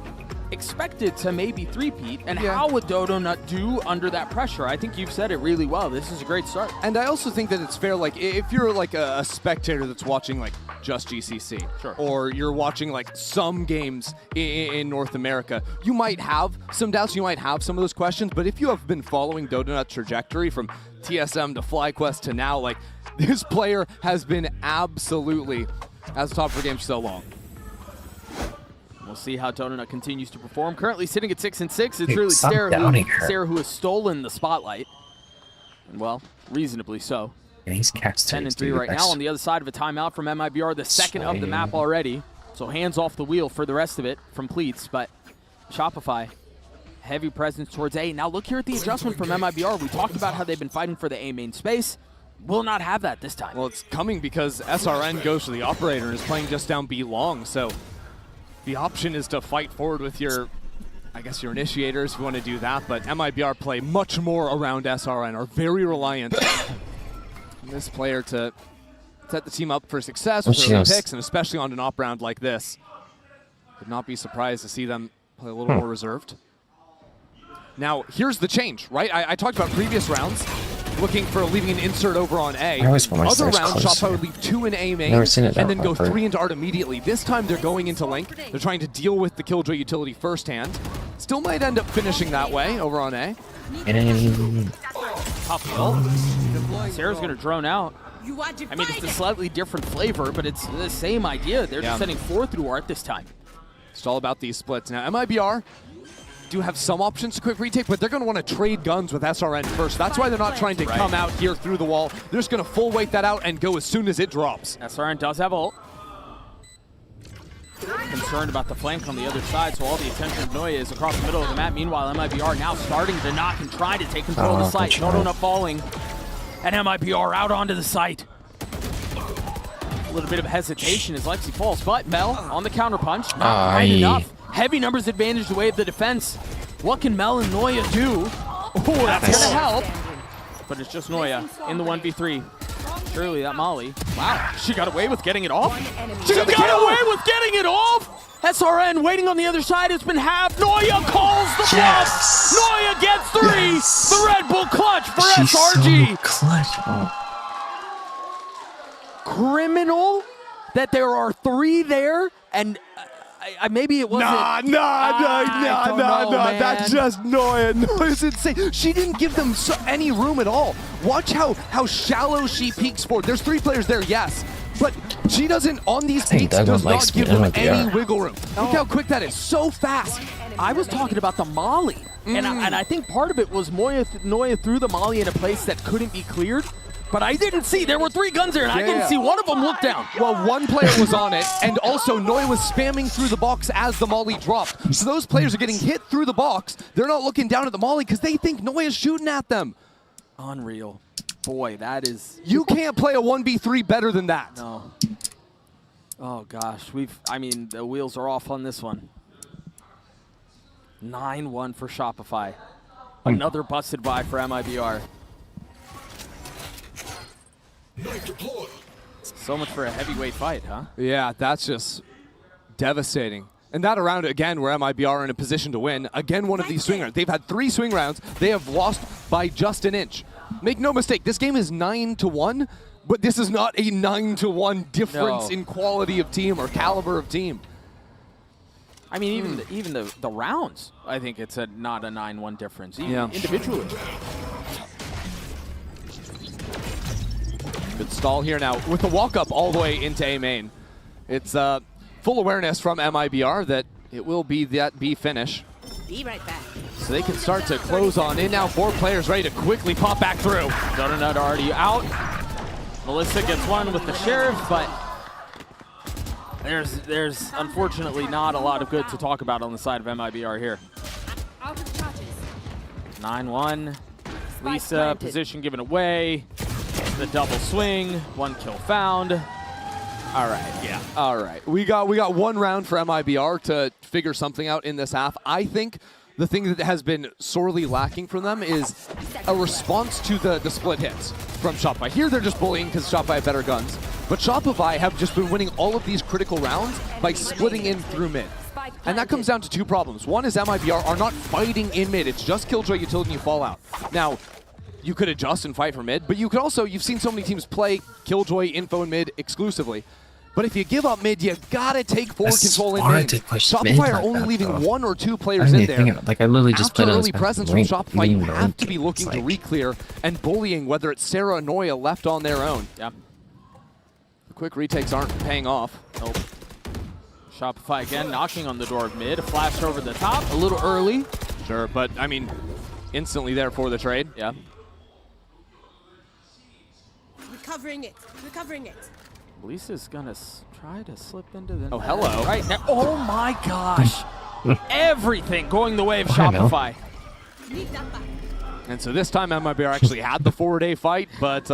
expected to maybe three-peat, and how would Dodonut do under that pressure? I think you've said it really well. This is a great start. And I also think that it's fair, like, if you're like a spectator that's watching like just GCC, or you're watching like some games in North America, you might have some doubts, you might have some of those questions, but if you have been following Dodonut's trajectory from TSM to FlyQuest to now, like, this player has been absolutely as top for game so long. We'll see how Dodonut continues to perform. Currently sitting at 6-6. It's really stop Sarah downing who has stolen the spotlight. And well, reasonably so. Yeah, he's cast 10-3 right now on the other side of a timeout from MIBR, the second of the map already. So hands off the wheel for the rest of it from Pleats, but Shopify, heavy presence towards A. Now look here at the adjustment from MIBR. We talked about how they've been fighting for the A main space. Will not have that this time. Well, it's coming because SRN goes to the operator and is playing just down B long, so the option is to fight forward with your, I guess, your initiators if you want to do that, but MIBR play much more around SRN, are very reliant on this player to set the team up for success with early picks, and especially on an op round like this. Would not be surprised to see them play a little more reserved. Now, here's the change, right? I talked about previous rounds, looking for leaving an insert over on A. I always put my Other stairs rounds, closer. Shopify would leave 2 in A main, Never seen it and that then go far. 3 into Art immediately. This time they're going into Link. They're trying to deal with the Killjoy utility firsthand. Still might end up finishing that way over on A. Tough kill. Sarah's going to drone out. I mean, it's a slightly different flavor, but it's the same idea. They're just sending 4 through Art this time. It's all about these splits. Now, MIBR do have some options to quick retake, but they're going to want to trade guns with SRN first. That's why they're not trying to come out here through the wall. They're just going to full weight that out and go as soon as it drops. SRN does have ult. Concerned about the flank on the other side, so all the attention of Noya is across the middle of the map. Meanwhile, MIBR now starting to knock and try to take control of the site. Dodonut falling, and MIBR out onto the site. A little bit of hesitation as Lexi falls, but Mel on the counterpunch. Not quite enough. Heavy numbers advantage the way of the defense. What can Mel and Noya do? Oh, that's going to help. But it's just Noya in the 1v3. Surely that Molly. Wow, she got away with getting it off. She got away with getting it off! SRN waiting on the other side. It's been halved. Noya calls the bluff. Noya gets 3. Yes. The Red Bull clutch for She's SRG. so clutch. Oh. Criminal that there are 3 there, and maybe it wasn't. Nah. That's just Noya. Noya's insane. She didn't give them any room at all. Watch how shallow she peeks forward. There's 3 players there, yes. But she doesn't, on these peaks, does not give them any wiggle room. Look how quick that is. So fast. I was talking about the molly. And I think part of it was Noya threw the molly in a place that couldn't be cleared. But I didn't see. There were 3 guns there, and I didn't see one of them look down. Well, 1 player was on it, and also Noya was spamming through the box as the molly dropped. So those players are getting hit through the box. They're not looking down at the molly because they think Noya's shooting at them. Unreal. Boy, that is... You can't play a 1v3 better than that. No. Oh, gosh. The wheels are off on this one. 9-1 for Shopify. Another busted buy for MIBR. So much for a heavyweight fight, huh? Yeah, that's just devastating. And that around, again, where MIBR are in a position to win. Again, one of these swing rounds. They've had 3 swing rounds. They have lost by just an inch. Make no mistake, this game is 9-1, but this is not a 9-1 difference in quality of team or caliber of team. I mean, even the rounds, I think it's not a 9-1 difference, even individually. Good stall here now with the walk-up all the way into A main. It's full awareness from MIBR that it will be that B finish. Be right back. So they can start to close on in now. 4 players ready to quickly pop back through. Donut already out. Melissa gets one with the Sheriff, but there's unfortunately not a lot of good to talk about on the side of MIBR here. 9-1. Lisa, position given away. The double swing, 1 kill found. All right, yeah. All right. We got 1 round for MIBR to figure something out in this half. I think the thing that has been sorely lacking from them is a response to the split hits from Shopify. Here they're just bullying because Shopify have better guns. But Shopify have just been winning all of these critical rounds by splitting in through mid. And that comes down to 2 problems. One is MIBR are not fighting in mid. It's just Killjoy, Utility, and you fall out. Now, you could adjust and fight for mid, but you could also, you've seen so many teams play Killjoy, Info, and mid exclusively. But if you give up mid, you gotta take forward control in mid. Shopify are only leaving 1 or 2 players in there. Like I literally just played early presence from Shopify, you have to be looking to re-clear and bullying, whether it's Sarah or Noya left on their own. Yeah. The quick retakes aren't paying off. Nope. Shopify again knocking on the door of mid. A flash over the top. A little early. Sure, but I mean, instantly there for the trade. Yeah. Recovering it. Lisa's gonna try to slip into the... Oh, hello. Right now. Oh my gosh. Everything going the way of Shopify. And so this time MIBR actually had the 4-day fight, but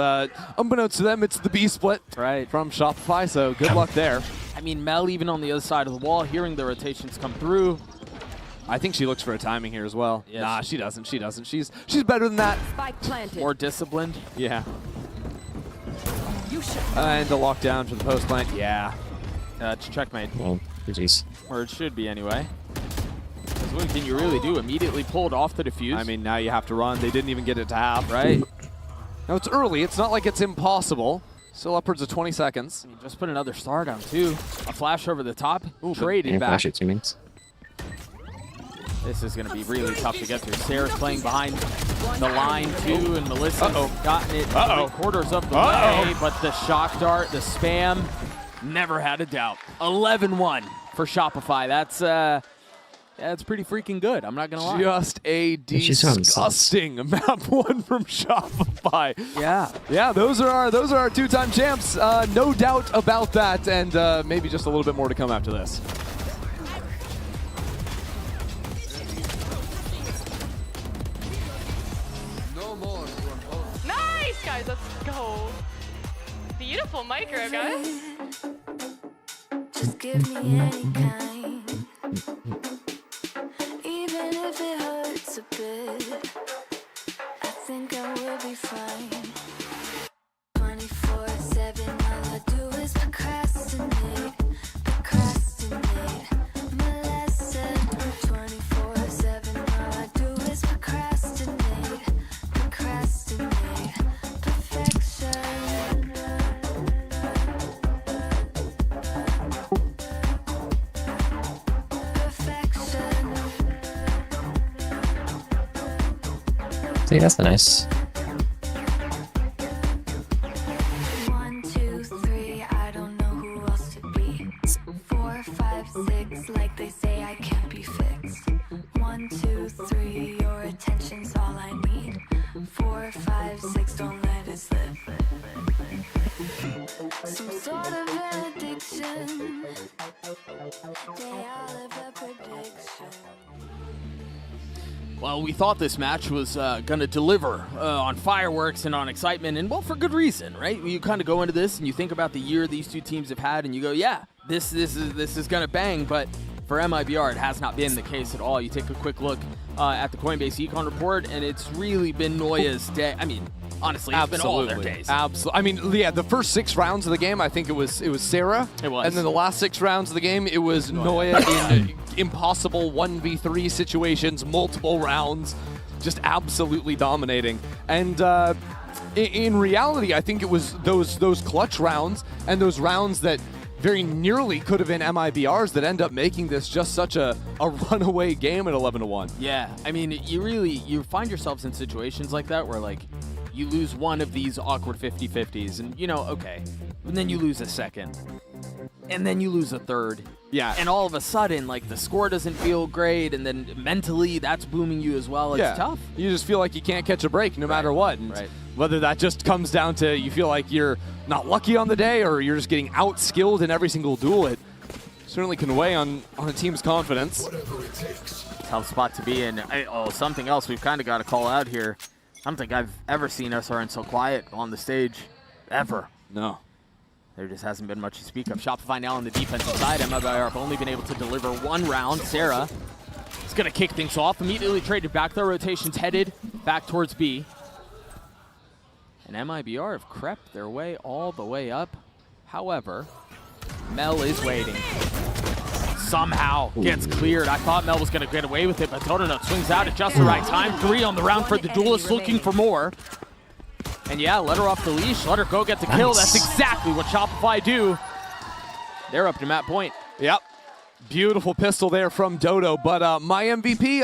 unbeknownst to them, it's the B split from Shopify, so good luck there. I mean, Mel even on the other side of the wall, hearing the rotations come through. I think she looks for a timing here as well. Yes. Nah, she doesn't. She doesn't. She's better than that. Spike planted. More disciplined. Yeah. And the lockdown for the post plant. Yeah. It's checkmate. Well, geez. Or it should be anyway. Because what can you really do? Immediately pulled off the defuse. I mean, now you have to run. They didn't even get it to half. Right. Now it's early. It's not like it's impossible. Still upwards of 20 seconds. I mean, just put another star down too. A flash over the top. Ooh, traded back. Flash it, teammates. This is going to be really tough to get through. Sarah's playing behind the line too, and Melissa's gotten it 3/4 of the way, but the shock dart, the spam, never had a doubt. 11-1 for Shopify. That's pretty freaking good. I'm not going to lie. Just a disgusting map 1 from Shopify. Yeah. Yeah, those are our 2-time champs. No doubt about that, and maybe just a little bit more to come after this. Nice, guys. Let's go. Beautiful micro, guys. Just give me any kind. Even if it hurts a bit, I think I will be fine. 24/7, all I do is procrastinate. See, that's nice. 1, 2, 3, I don't know who else to be. 4, 5, 6, like they say I can't be fixed. 1, 2, 3, your attention's all I need. 4, 5, 6, don't let it slip. Some sort of an addiction. They all have a prediction. Well, we thought this match was going to deliver on fireworks and on excitement, and well, for good reason, right? You kind of go into this and you think about the year these two teams have had, and you go, yeah, this is going to bang. But for MIBR, it has not been the case at all. You take a quick look at the Coinbase Econ report, and it's really been Noya's day. I mean, honestly, it's been all their days. Absolutely. I mean, yeah, the first 6 rounds of the game, I think it was Sarah. It was. And then the last 6 rounds of the game, it was Noya in impossible 1v3 situations, multiple rounds, just absolutely dominating. And in reality, I think it was those clutch rounds and those rounds that very nearly could have been MIBRs that end up making this just such a runaway game at 11-1. Yeah, I mean, you find yourselves in situations like that where, like, you lose one of these awkward 50-50s, and, you know, okay, and then you lose a second, and then you lose a third. Yeah. And all of a sudden, like, the score doesn't feel great, and then mentally that's booming you as well. It's tough. You just feel like you can't catch a break no matter what. And whether that just comes down to you feel like you're not lucky on the day or you're just getting out-skilled in every single duel, it certainly can weigh on a team's confidence. Tough spot to be in. Something else we've kind of got to call out here. I don't think I've ever seen SRN so quiet on the stage, ever. No. There just hasn't been much to speak of. Shopify now on the defensive side. MIBR have only been able to deliver 1 round. Sarah is going to kick things off. Immediately traded back. Their rotation's headed back towards B. And MIBR have crept their way all the way up. However, Mel is waiting. Somehow gets cleared. I thought Mel was going to get away with it, but Donut swings out at just the right time. 3 on the round for the duelist, looking for more. And yeah, let her off the leash, let her go get the kill. That's exactly what Shopify do. They're up to map point. Yep. Beautiful pistol there from Dodo, but my MVP,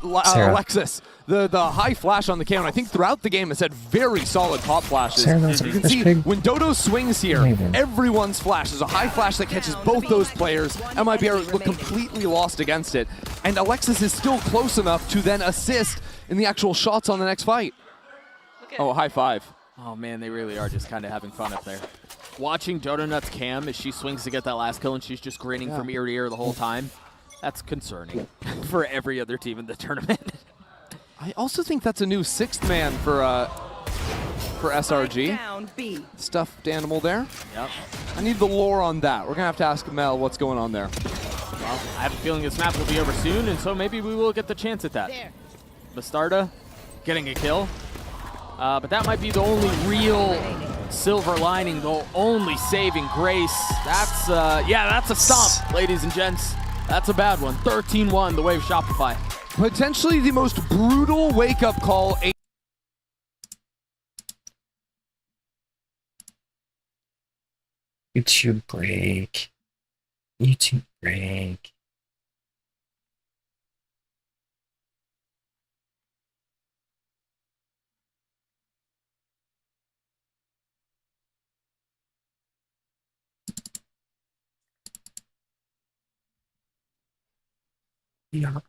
Alexis, the high flash on the cannon. I think throughout the game it's had very solid pop flashes. You can see when Dodo swings here, everyone's flash. There's a high flash that catches both those players. MIBR look completely lost against it, and Alexis is still close enough to then assist in the actual shots on the next fight. Oh, high five. Oh man, they really are just kind of having fun up there. Watching Donut's cam as she swings to get that last kill and she's just grinning from ear to ear the whole time, that's concerning for every other team in the tournament. I also think that's a new 6th man for SRG. Stuffed animal there. Yep. I need the lore on that. We're going to have to ask Mel what's going on there. Well, I have a feeling this map will be over soon, and so maybe we will get the chance at that. Bastarda getting a kill. But that might be the only real silver lining, the only saving grace. That's, that's a stomp, ladies and gents. That's a bad one. 13-1, the way of Shopify. Potentially the most brutal wake-up call. YouTube break. YouTube break. Yeah.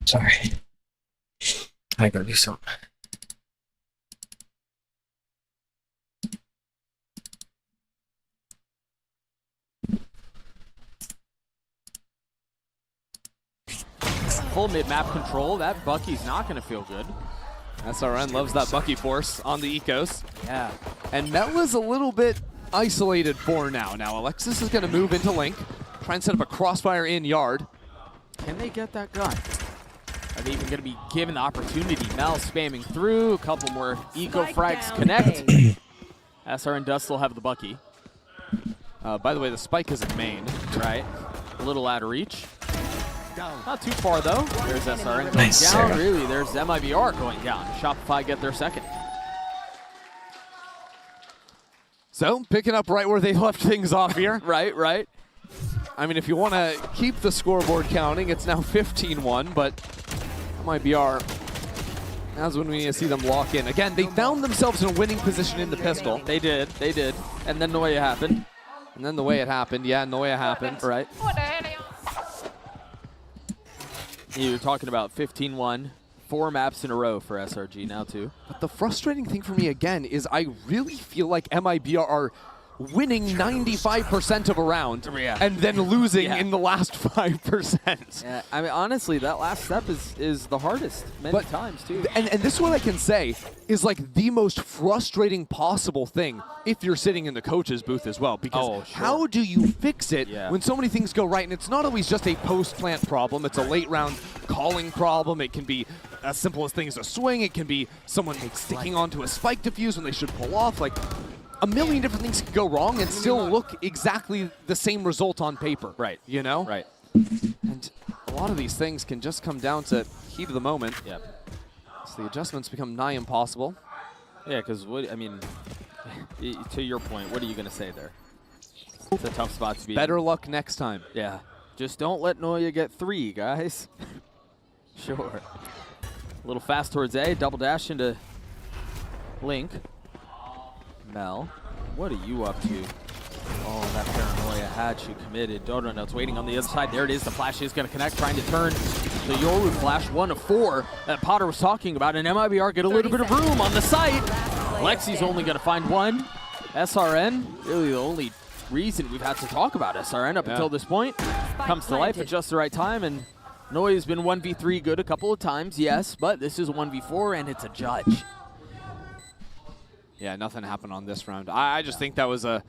Sorry. I gotta do something. Full mid-map control. That Bucky's not going to feel good. SRN loves that Bucky force on the ecos. Yeah. And Metla's a little bit isolated for now. Now Alexis is going to move into Link, try and set up a crossfire in yard. Can they get that gun? Are they even going to be given the opportunity? Mel spamming through. A couple more eco frags connect. SRN does still have the Bucky. By the way, the spike is in main. Right. A little out of reach. Not too far, though. There's SRN going Nice, down. Sarah. Really, there's MIBR going down. Shopify get their second. So, picking up right where they left things off here. Right. I mean, if you want to keep the scoreboard counting, it's now 15-1, but MIBR, that's when we need to see them lock in. Again, they found themselves in a winning position in the pistol. They did. And then the way it happened. And then the way it happened, Right. You're talking about 15-1, 4 maps in a row for SRG now, too. But the frustrating thing for me, again, is I really feel like MIBR are winning 95% of a round and then losing in the last 5%. Yeah, I mean, honestly, that last step is the hardest many times, too. And this is what I can say is like the most frustrating possible thing if you're sitting in the coach's booth as well. Because how do you fix it when so many things go right? And it's not always just a post-plant problem. It's a late-round calling problem. It can be as simple as things as a swing. It can be someone sticking onto a spike defuse when they should pull off. Like, a million different things can go wrong and still look exactly the same result on paper. Right. You know? Right. And a lot of these things can just come down to heat of the moment. Yep. So the adjustments become nigh impossible. Yeah, because I mean, to your point, what are you going to say there? It's a tough spot to be Better in. luck next time. Yeah. Just don't let Noya get 3, guys. Sure. A little fast towards A, double dash into Link. Mel, what are you up to? Oh, that paranoia had she committed. Donut's waiting on the other side. There it is. The flash is going to connect, trying to turn the Yoru flash, 1 of 4 that Potter was talking about. And MIBR get a little bit of room on the site. Lexi's only going to find 1. SRN, really the only reason we've had to talk about SRN up until this point, comes to life at just the right time. And Noya's been 1v3 good a couple of times, yes, but this is 1v4 and it's a judge. Yeah, nothing happened on this round. I just think that was a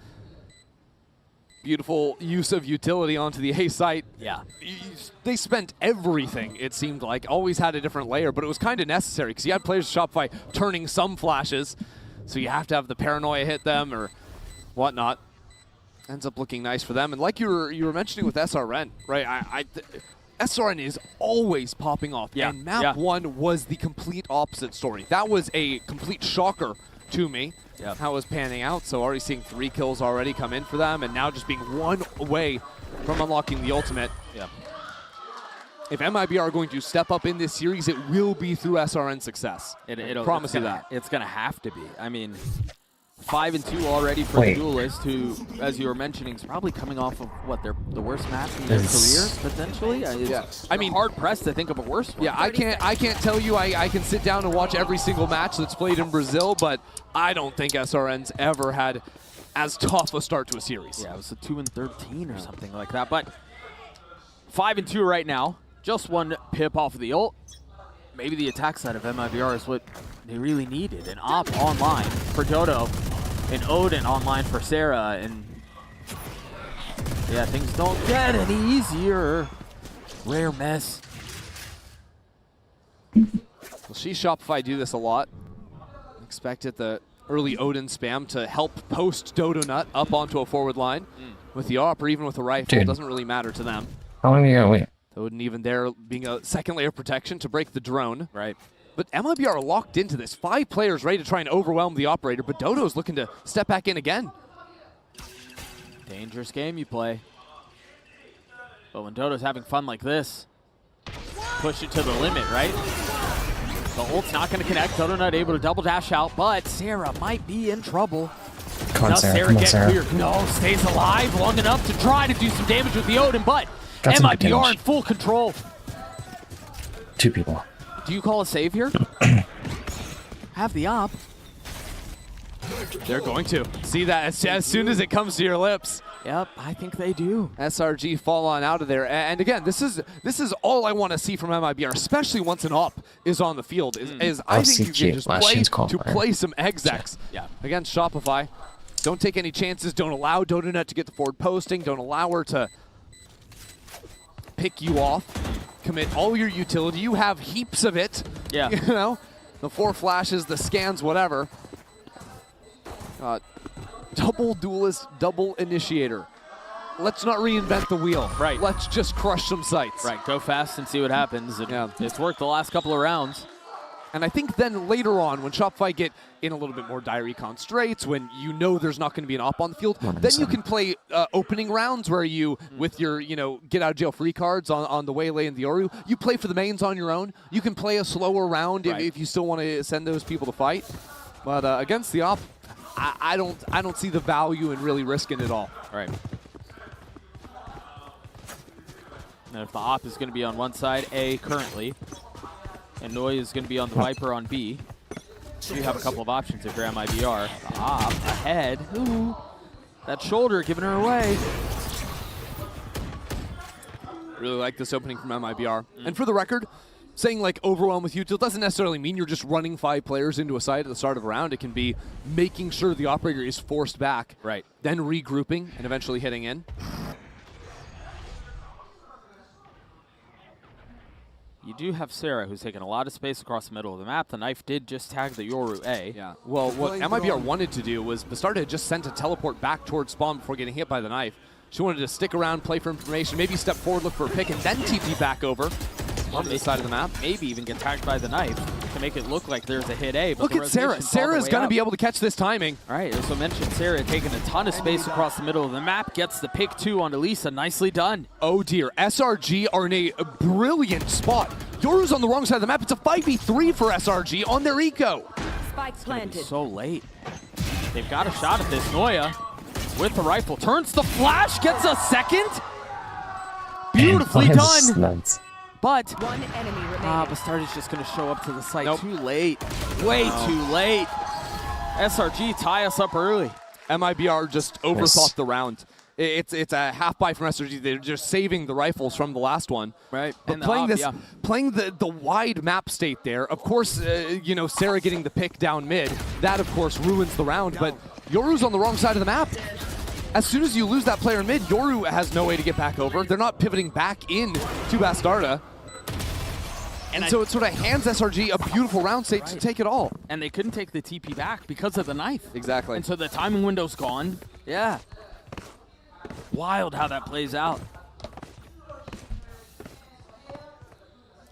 beautiful use of utility onto the A site. Yeah. They spent everything, it seemed like. Always had a different layer, but it was kind of necessary because you had players at Shopify turning some flashes, so you have to have the paranoia hit them or whatnot. Ends up looking nice for them. And like you were mentioning with SRN, right? SRN is always popping off. Yeah. And map 1 was the complete opposite story. That was a complete shocker to me, how it was panning out. So already seeing 3 kills already come in for them, and now just being 1 away from unlocking the ultimate. Yeah. If MIBR are going to step up in this series, it will be through SRN success. I promise you that. It's going to have to be. I mean, 5-2 already for the Duelist, who, as you were mentioning, is probably coming off of, what, the worst match in their careers, potentially? I mean, hard-pressed to think of a worse one. Yeah, I can't tell you I can sit down and watch every single match that's played in Brazil, but I don't think SRN's ever had as tough a start to a series. Yeah, it was a 2-13 or something like that. But 5-2 right now. Just 1 pip off of the ult. Maybe the attack side of MIBR is what they really needed. An op online for Dodo, and Odin online for Sarah, and yeah, things don't get any easier. Rare mess. Well, she Shopify do this a lot. Expected the early Odin spam to help post Dodonut up onto a forward line with the AWP or even with a rifle. It doesn't really matter to them. How long are you gonna wait? Odin even there being a second layer of protection to break the drone. Right. But MIBR are locked into this. 5 players ready to try and overwhelm the operator, but Dodo's looking to step back in again. Dangerous game you play. But when Dodo's having fun like this, push it to the limit, right? The ult's not going to connect. Dodo not able to double dash out, but Sarah might be in trouble. Come on, Does Sarah. Sarah Come on, get Sarah. clear? No, stays alive long enough to try to do some damage with the Odin, but Got some good MIBR damage. in full control. 2 people. Do you call a save here? Have the op. They're going to. See that as soon as it comes to your lips. Yep, I think they do. SRG fall on out of there. And again, this is all I want to see from MIBR, especially once an op is on the field, is I think you can just play some execs against Shopify. Don't take any chances. Don't allow Donut to get the forward posting. Don't allow her to pick you off. Commit all your utility. You have heaps of it. Yeah. You know, the 4 flashes, the scans, whatever. Double duelist, double initiator. Let's not reinvent the wheel. Right. Let's just crush some sites. Right, go fast and see what happens. It's worked the last couple of rounds. And I think then later on, when Shopify get in a little bit more dire recon straits, when you know there's not going to be an op on the field, then you can play opening rounds where you, with your, get out of jail free cards on the Waylay and the Yoru, you play for the mains on your own. You can play a slower round if you still want to send those people to fight. But against the op, I don't see the value in really risking it all. Right. And if the op is going to be on one side, A currently, and Noi is going to be on the Viper on B, you have a couple of options if you're MIBR. The op ahead. Ooh, that shoulder giving her away. Really like this opening from MIBR. And for the record, saying like overwhelm with util doesn't necessarily mean you're just running 5 players into a site at the start of a round. It can be making sure the operator is forced back, right? Then regrouping and eventually hitting in. You do have Sarah, who's taking a lot of space across the middle of the map. The knife did just tag the Yoru A. Yeah. Well, what MIBR wanted to do was Bastarda had just sent a teleport back towards spawn before getting hit by the knife. She wanted to stick around, play for information, maybe step forward, look for a pick, and then TP back over on this side of the map. Maybe even get tagged by the knife to make it look like there's a hit A. But look at Sarah. Sarah's going to be able to catch this timing. All right, as I mentioned, Sarah taking a ton of space across the middle of the map, gets the pick 2 onto Lisa. Nicely done. Oh dear, SRG are in a brilliant spot. Yoru's on the wrong side of the map. It's a 5v3 for SRG on their eco. Spike's planted. So late. They've got a shot at this. Noya with the rifle turns the flash, gets a second. Beautifully done. But Bastarda's just going to show up to the site too late. Way too late. SRG tie us up early. MIBR just overthought the round. It's a half buy from SRG. They're just saving the rifles from the last one. Right. But playing the wide map state there, of course, Sarah getting the pick down mid, that of course ruins the round, but Yoru's on the wrong side of the map. As soon as you lose that player in mid, Yoru has no way to get back over. They're not pivoting back in to Bastarda. And so it sort of hands SRG a beautiful round state to take it all. And they couldn't take the TP back because of the knife. Exactly. And so the timing window's gone. Yeah. Wild how that plays out.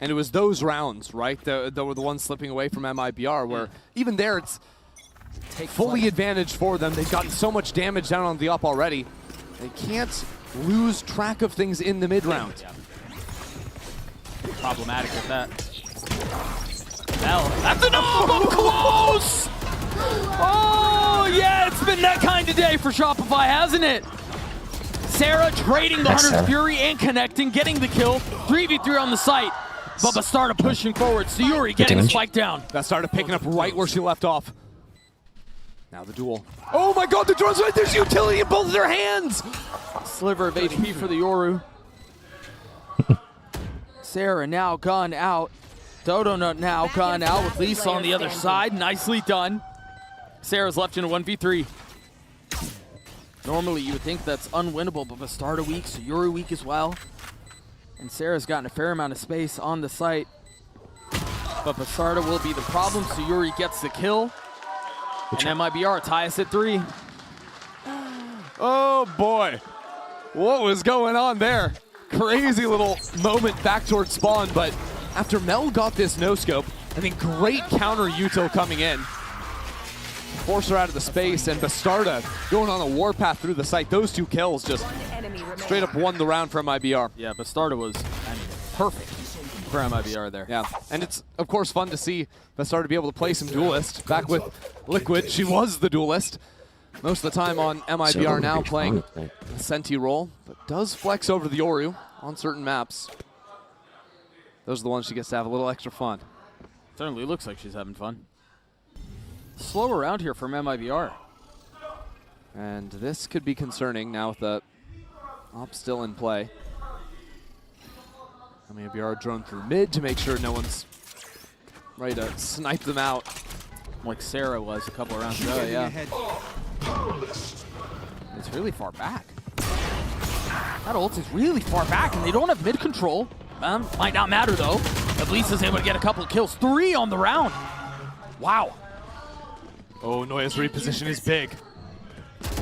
And it was those rounds, right, that were the ones slipping away from MIBR, where even there it's fully advantage for them. They've gotten so much damage down on the up already. They can't lose track of things in the mid round. Yeah. Problematic with that. Well, that's enough! Up close! Oh, yeah, it's been that kind of day for Shopify, hasn't it? Sarah trading the Hunter's Fury and connecting, getting the kill. 3v3 on the site. But Bastarda pushing forward. Sayuri getting the spike down. Bastarda picking up right where she left off. Now the duel. Oh my god, the drone's right! There's utility in both of their hands! Sliver of HP for the Yoru. Sarah now gun out. Donut now gun out with Lisa on the other side. Nicely done. Sarah's left in a 1v3. Normally you would think that's unwinnable, but Bastarda weak, so Yoru weak as well. And Sarah's gotten a fair amount of space on the site. But Bastarda will be the problem, so Yuri gets the kill. And MIBR tie us at 3. Oh boy. What was going on there? Crazy little moment back towards spawn, but after Mel got this no-scope, I think great counter util coming in. Force her out of the space, and Bastarda going on a warpath through the site. Those 2 kills just straight up won the round for MIBR. Yeah, Bastarda was perfect for MIBR there. Yeah, and it's of course fun to see Bastarda be able to play some duelist. Back with Liquid, she was the duelist. most of the time on MIBR now playing a Senti role, but does flex over the Yoru on certain maps. Those are the ones she gets to have a little extra fun. Certainly looks like she's having fun. Slow around here from MIBR. And this could be concerning now with the op still in play. MIBR drone through mid to make sure no one's ready to snipe them out. Like Sarah was a couple of rounds ago, yeah. It's really far back. That ult is really far back, and they don't have mid control. Might not matter, though. At least is able to get a couple of kills. 3 on the round. Wow. Oh, Noya's reposition is big.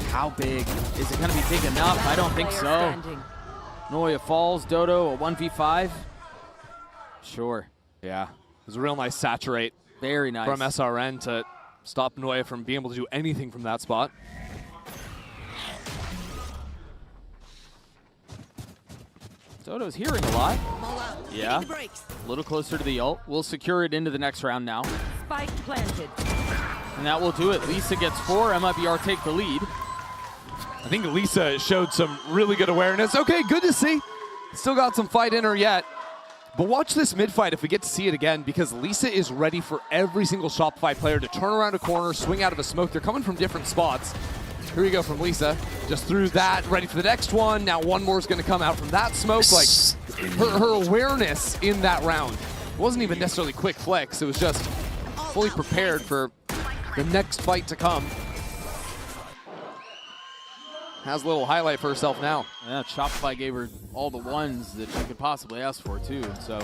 How big? Is it going to be big enough? I don't think so. Noya falls. Dodo, a 1v5. Sure. Yeah. It was a real nice saturate. Very nice. From SRN to stop Noya from being able to do anything from that spot. Dodo's hearing a lot. Yeah. A little closer to the ult. We'll secure it into the next round now. Spike planted. And that will do it. Lisa gets 4. MIBR take the lead. I think Lisa showed some really good awareness. Okay, good to see. Still got some fight in her yet. But watch this mid fight if we get to see it again, because Lisa is ready for every single Shopify player to turn around a corner, swing out of a smoke. They're coming from different spots. Here we go from Lisa. Just threw that, ready for the next one. Now one more is going to come out from that smoke. Like her awareness in that round wasn't even necessarily quick flicks. It was just fully prepared for the next fight to come. Has a little highlight for herself now. Yeah, Shopify gave her all the ones that she could possibly ask for, too. So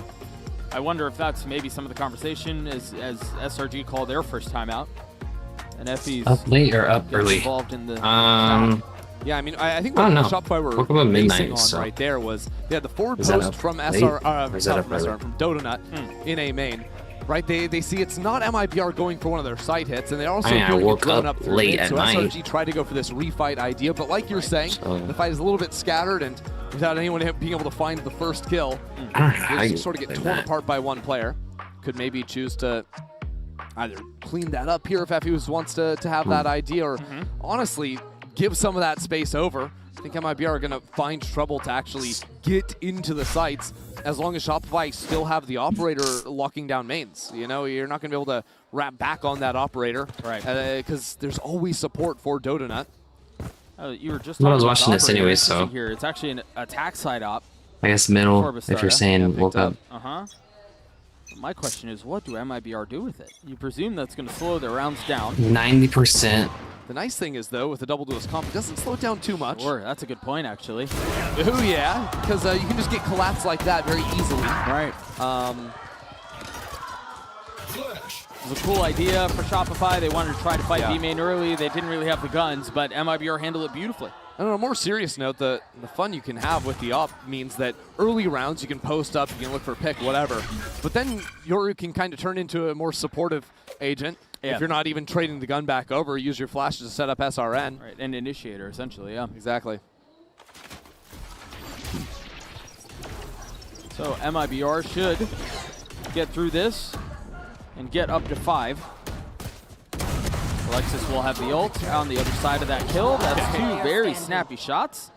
I wonder if that's maybe some of the conversation as SRG called their first time out. And Effie's up late or up early? Involved in the yeah, I mean, I think what Shopify were basing on right there was they had the forward post from from Dodonut in A main. Right, they see it's not MIBR going for one of their side hits, and they're also doing it drone up through late mid, so at SRG tried to go for this refight idea, but like you're saying, the fight is a little bit scattered, and without anyone being able to find the first kill, they just sort of get torn apart by one player. Could maybe choose to either clean that up here if Effie wants to have that idea, or honestly, give some of that space over. I think MIBR are going to find trouble to actually get into the sites as long as Shopify still have the operator locking down mains. You know, you're not going to be able to wrap back on that operator, right? Because there's always support for Dodonut. You were just I was watching this anyway, so here it's actually an attack side op. I guess middle. If you're saying woke up. My question is, what do MIBR do with it? You presume that's going to slow their rounds down. 90%. The nice thing is, though, with the double duelist comp, it doesn't slow it down too much. Sure, that's a good point, actually. Oh, yeah, because you can just get collapsed like that very easily. Right. It was a cool idea for Shopify. They wanted to try to fight B main early. They didn't really have the guns, but MIBR handled it beautifully. And on a more serious note, the fun you can have with the op means that early rounds you can post up, you can look for a pick, whatever. But then Yoru can kind of turn into a more supportive agent. If you're not even trading the gun back over, use your flashes to set up SRN. Right, an initiator, essentially, yeah. Exactly. So MIBR should get through this and get up to 5. Alexis will have the ult on the other side of that kill. That's 2 very snappy shots.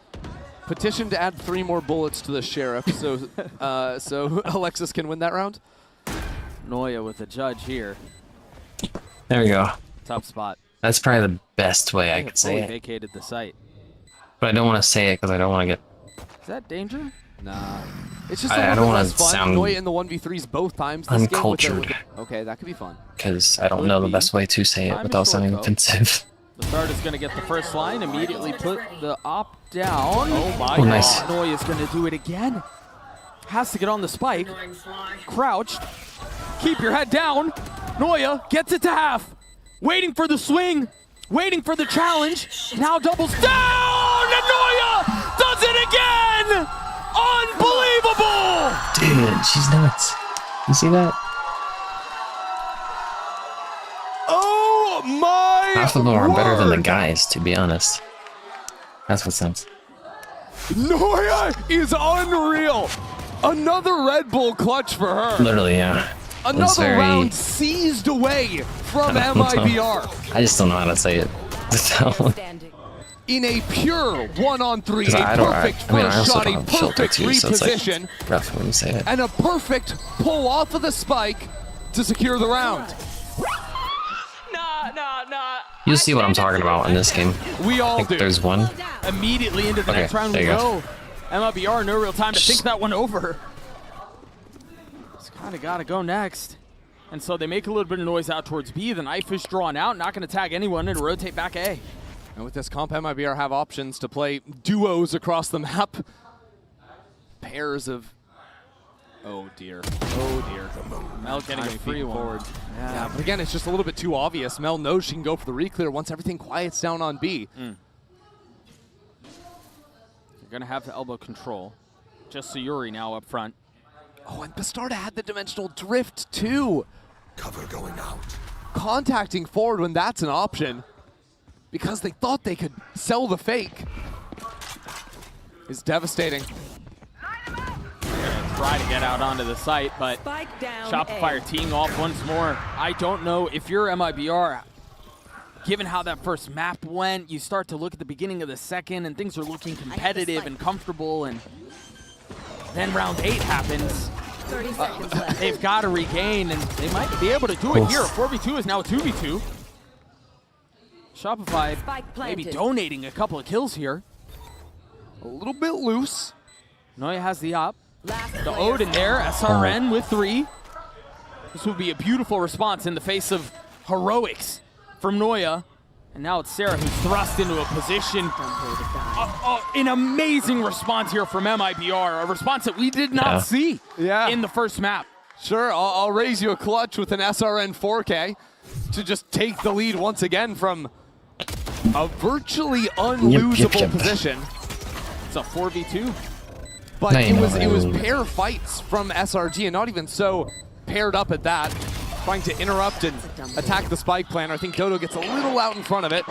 Petition to add 3 more bullets to the Sheriff so so Alexis can win that round. Noya with the judge here. There we go. Tough spot. That's probably the best way I could say it. Vacated the site. But I don't want to say it because I don't want to get... Is that danger? Nah. It's just a I little don't bit want less to fun. sound Noya in the 1v3s both times. This uncultured. Okay, that could be fun. Because I don't know the best way to say it without sounding offensive. The start is going to get the first line, immediately put the op down. Oh my god. Nice. Noya's going to do it again. Has to get on the spike. Crouched. Keep your head down. Noya gets it to half. Waiting for the swing. Waiting for the challenge. Now doubles down. And Noya does it again. Unbelievable. Dude, she's nuts. You see that? Oh my! Half of them are better than the guys, to be honest. That's what sounds. Noya is unreal. Another Red Bull clutch for her. Literally, yeah. Another round seized away from MIBR. I just don't know how to say it. In a pure 1-on-3, a I perfect first also shot, don't a have filter perfect too, so it's reposition, like rough when you say it. and a perfect pull off of the spike to secure the round. You'll see what I'm talking about in this game. We all I think do. there's one. Immediately into the Okay, next round there we you go. MIBR, no real time to think that one over. It's kind of got to go next. And so they make a little bit of noise out towards B. The knife is drawn out, not going to tag anyone, and rotate back A. And with this comp, MIBR have options to play duos across the map. Pairs of... Oh dear. Oh dear. Mel getting a free forward. Yeah, but again, it's just a little bit too obvious. Mel knows she can go for the reclear once everything quiets down on B. You're going to have the elbow control. Just Sayuri now up front. Oh, and Bastarda had the dimensional drift too. Cover going out. Contacting forward when that's an option, because they thought they could sell the fake, is devastating. Try to get out onto the site, but Shopify teeing off once more. I don't know if you're MIBR, given how that first map went, you start to look at the beginning of the second and things are looking competitive and comfortable, and then round 8 happens. 30 seconds left. They've got to regain, and they might be able to do it here. 4v2 is now a 2v2. Shopify maybe donating a couple of kills here. A little bit loose. Noya has the op. The Odin there, SRN with 3. This would be a beautiful response in the face of heroics from Noya. And now it's Sarah who's thrust into a position. An amazing response here from MIBR, a response that we did not see in the first map. Sure, I'll raise you a clutch with an SRN 4K to just take the lead once again from a virtually unlosable position. It's a 4v2. But it was pair fights from SRG, and not even so paired up at that. Trying to interrupt and attack the spike plan. I think Dodo gets a little out in front of it.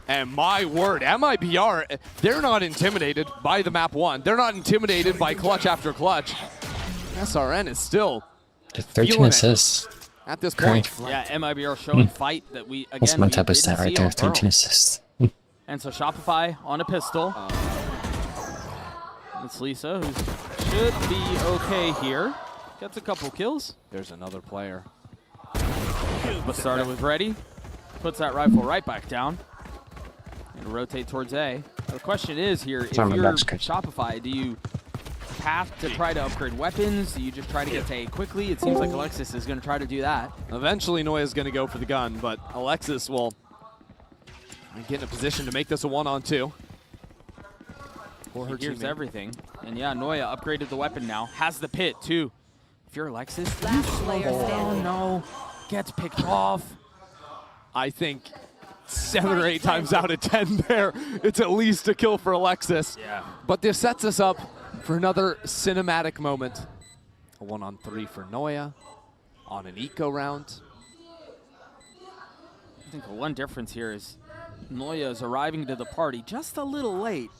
And my word, MIBR, they're not intimidated by the map 1. They're not intimidated by clutch after clutch. SRN is still 13 assists at this point. Yeah, MIBR showing fight that we, again, That's my type of stat right there, 13 assists. And so Shopify on a pistol. It's Lisa, who should be okay here. Gets a couple kills. There's another player. Bastarda was ready. Puts that rifle right back down. And rotate towards A. The question is here, if you're Shopify, do you have to try to upgrade weapons? Do you just try to get to A quickly? It seems like Alexis is going to try to do that. Eventually, Noya's going to go for the gun, but Alexis will get in a position to make this a 1-on-2. Here's everything. And yeah, Noya upgraded the weapon now. Has the pit, too. If you're Alexis, oh no, gets picked off. I think 7 or 8 times out of 10 there, it's at least a kill for Alexis. Yeah. But this sets us up for another cinematic moment. A 1-on-3 for Noya on an eco round. I think the one difference here is Noya is arriving to the party just a little late.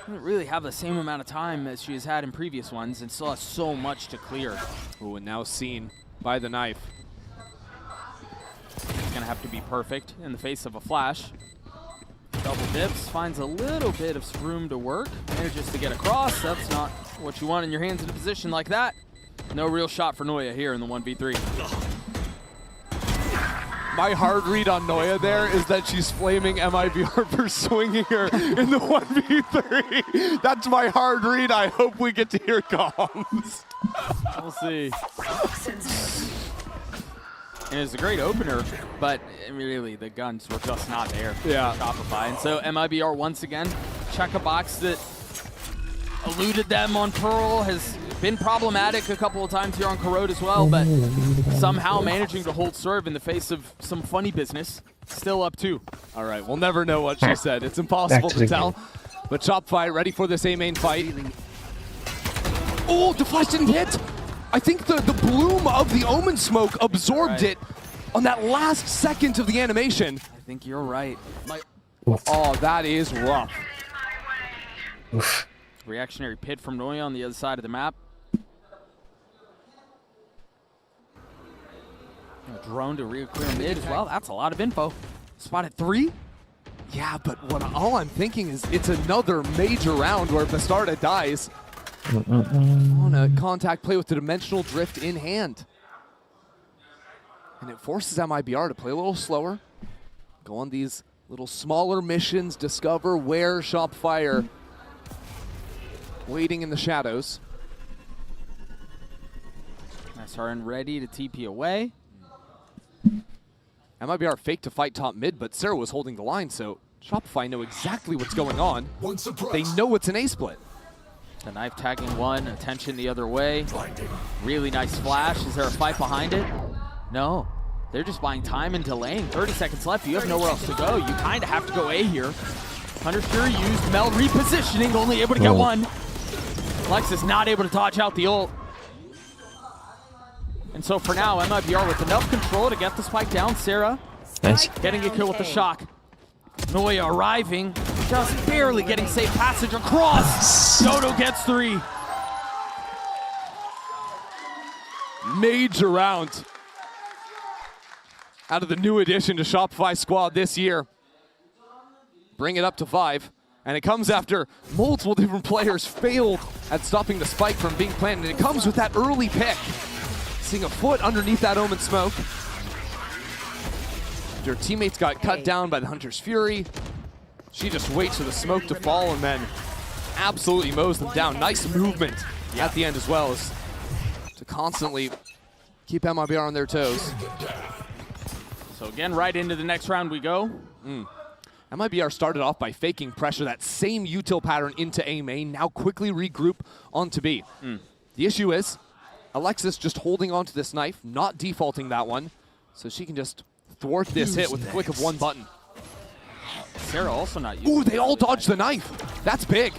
Doesn't really have the same amount of time as she has had in previous ones, and still has so much to clear. Ooh, and now seen by the knife. It's gonna have to be perfect in the face of a flash. Double dips, finds a little bit of room to work. Manages to get across. That's not what you want in your hands in a position like that. No real shot for Noya here in the 1v3. My hard read on Noya there is that she's flaming MIBR for swinging her in the 1v3. That's my hard read. I hope we get to hear comms. We'll see. And it's a great opener, but really the guns were just not there for Shopify. And so MIBR once again, check a box that eluded them on Pearl, has been problematic a couple of times here on Corrode as well, but somehow managing to hold serve in the face of some funny business. Still up 2. All right, we'll never know what she said. It's impossible to tell. But Shopify ready for this A main fight. Oh, the flash didn't hit. I think the bloom of the Omen smoke absorbed it on that last second of the animation. I think you're right. Oh, that is rough. Reactionary pit from Noya on the other side of the map. A drone to rear clear mid as well. That's a lot of info. Spotted 3. Yeah, but all I'm thinking is it's another major round where Bastarda dies on a contact play with the Dimensional Drift in hand. And it forces MIBR to play a little slower, go on these little smaller missions, discover where Shopify waiting in the shadows. SRN ready to TP away. MIBR faked to fight top mid, but Sarah was holding the line, so Shopify know exactly what's going on. They know it's an A-split. The knife tagging one, attention the other way. Really nice flash. Is there a fight behind it? No. They're just buying time and delaying. 30 seconds left. You have nowhere else to go. You kind of have to go A here. Hunter's Fury used Mel repositioning, only able to get one. Alexis not able to dodge out the ult. And so for now, MIBR with enough control to get the spike down. Sarah getting a kill with the shock. Noya arriving, just barely getting safe passage across. Dodo gets 3. Major round out of the new addition to Shopify squad this year. Bring it up to 5. And it comes after multiple different players failed at stopping the spike from being planted. And it comes with that early pick. Seeing a foot underneath that Omen smoke. Their teammates got cut down by the Hunter's Fury. She just waits for the smoke to fall and then absolutely mows them down. Nice movement at the end as well as to constantly keep MIBR on their toes. So again, right into the next round we go. MIBR started off by faking pressure, that same util pattern into A main, now quickly regroup onto B. The issue is Alexis just holding onto this knife, not defaulting that one, so she can just thwart this hit with the click of one button. Sarah also not using. Ooh, they all dodged the knife. That's big.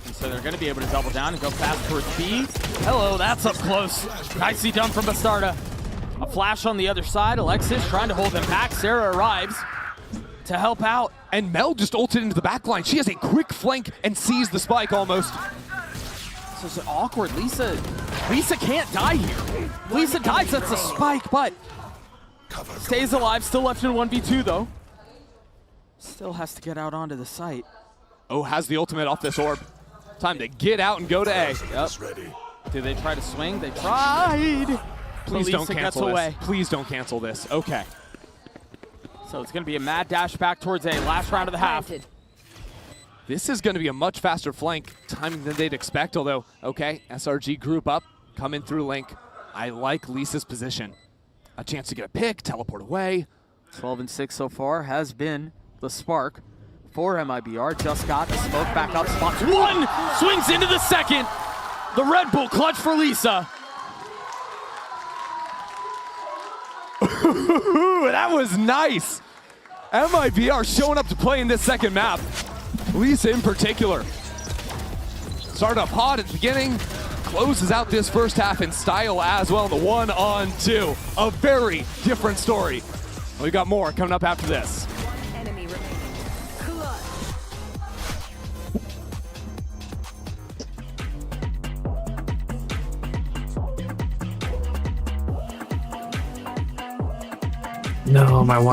And so they're going to be able to double down and go fast towards B. Hello, that's up close. Nicely done from Bastarda. A flash on the other side. Alexis trying to hold them back. Sarah arrives to help out. And Mel just ulted into the back line. She has a quick flank and sees the spike almost. This is awkward. Lisa can't die here. Lisa dies, that's a spike, but stays alive, still left in 1v2 though. Still has to get out onto the site. Oh, has the ultimate off this orb. Time to get out and go to A. Yep. Did they try to swing? They tried. Please don't cancel this. Please don't cancel this. Okay. So it's going to be a mad dash back towards A. Last round of the half. This is going to be a much faster flank timing than they'd expect, although, okay, SRG group up, come in through Link. I like Lisa's position. A chance to get a pick, teleport away. 12 and 6 so far has been the spark for MIBR. Just got the smoke back up. Spots one, swings into the second. The Red Bull clutch for Lisa. That was nice. MIBR showing up to play in this second map. Lisa in particular. Started off hot at the beginning, closes out this first half in style as well. The 1-on-2, a very different story. We got more coming up after this. Enemy remaining. No, my wife.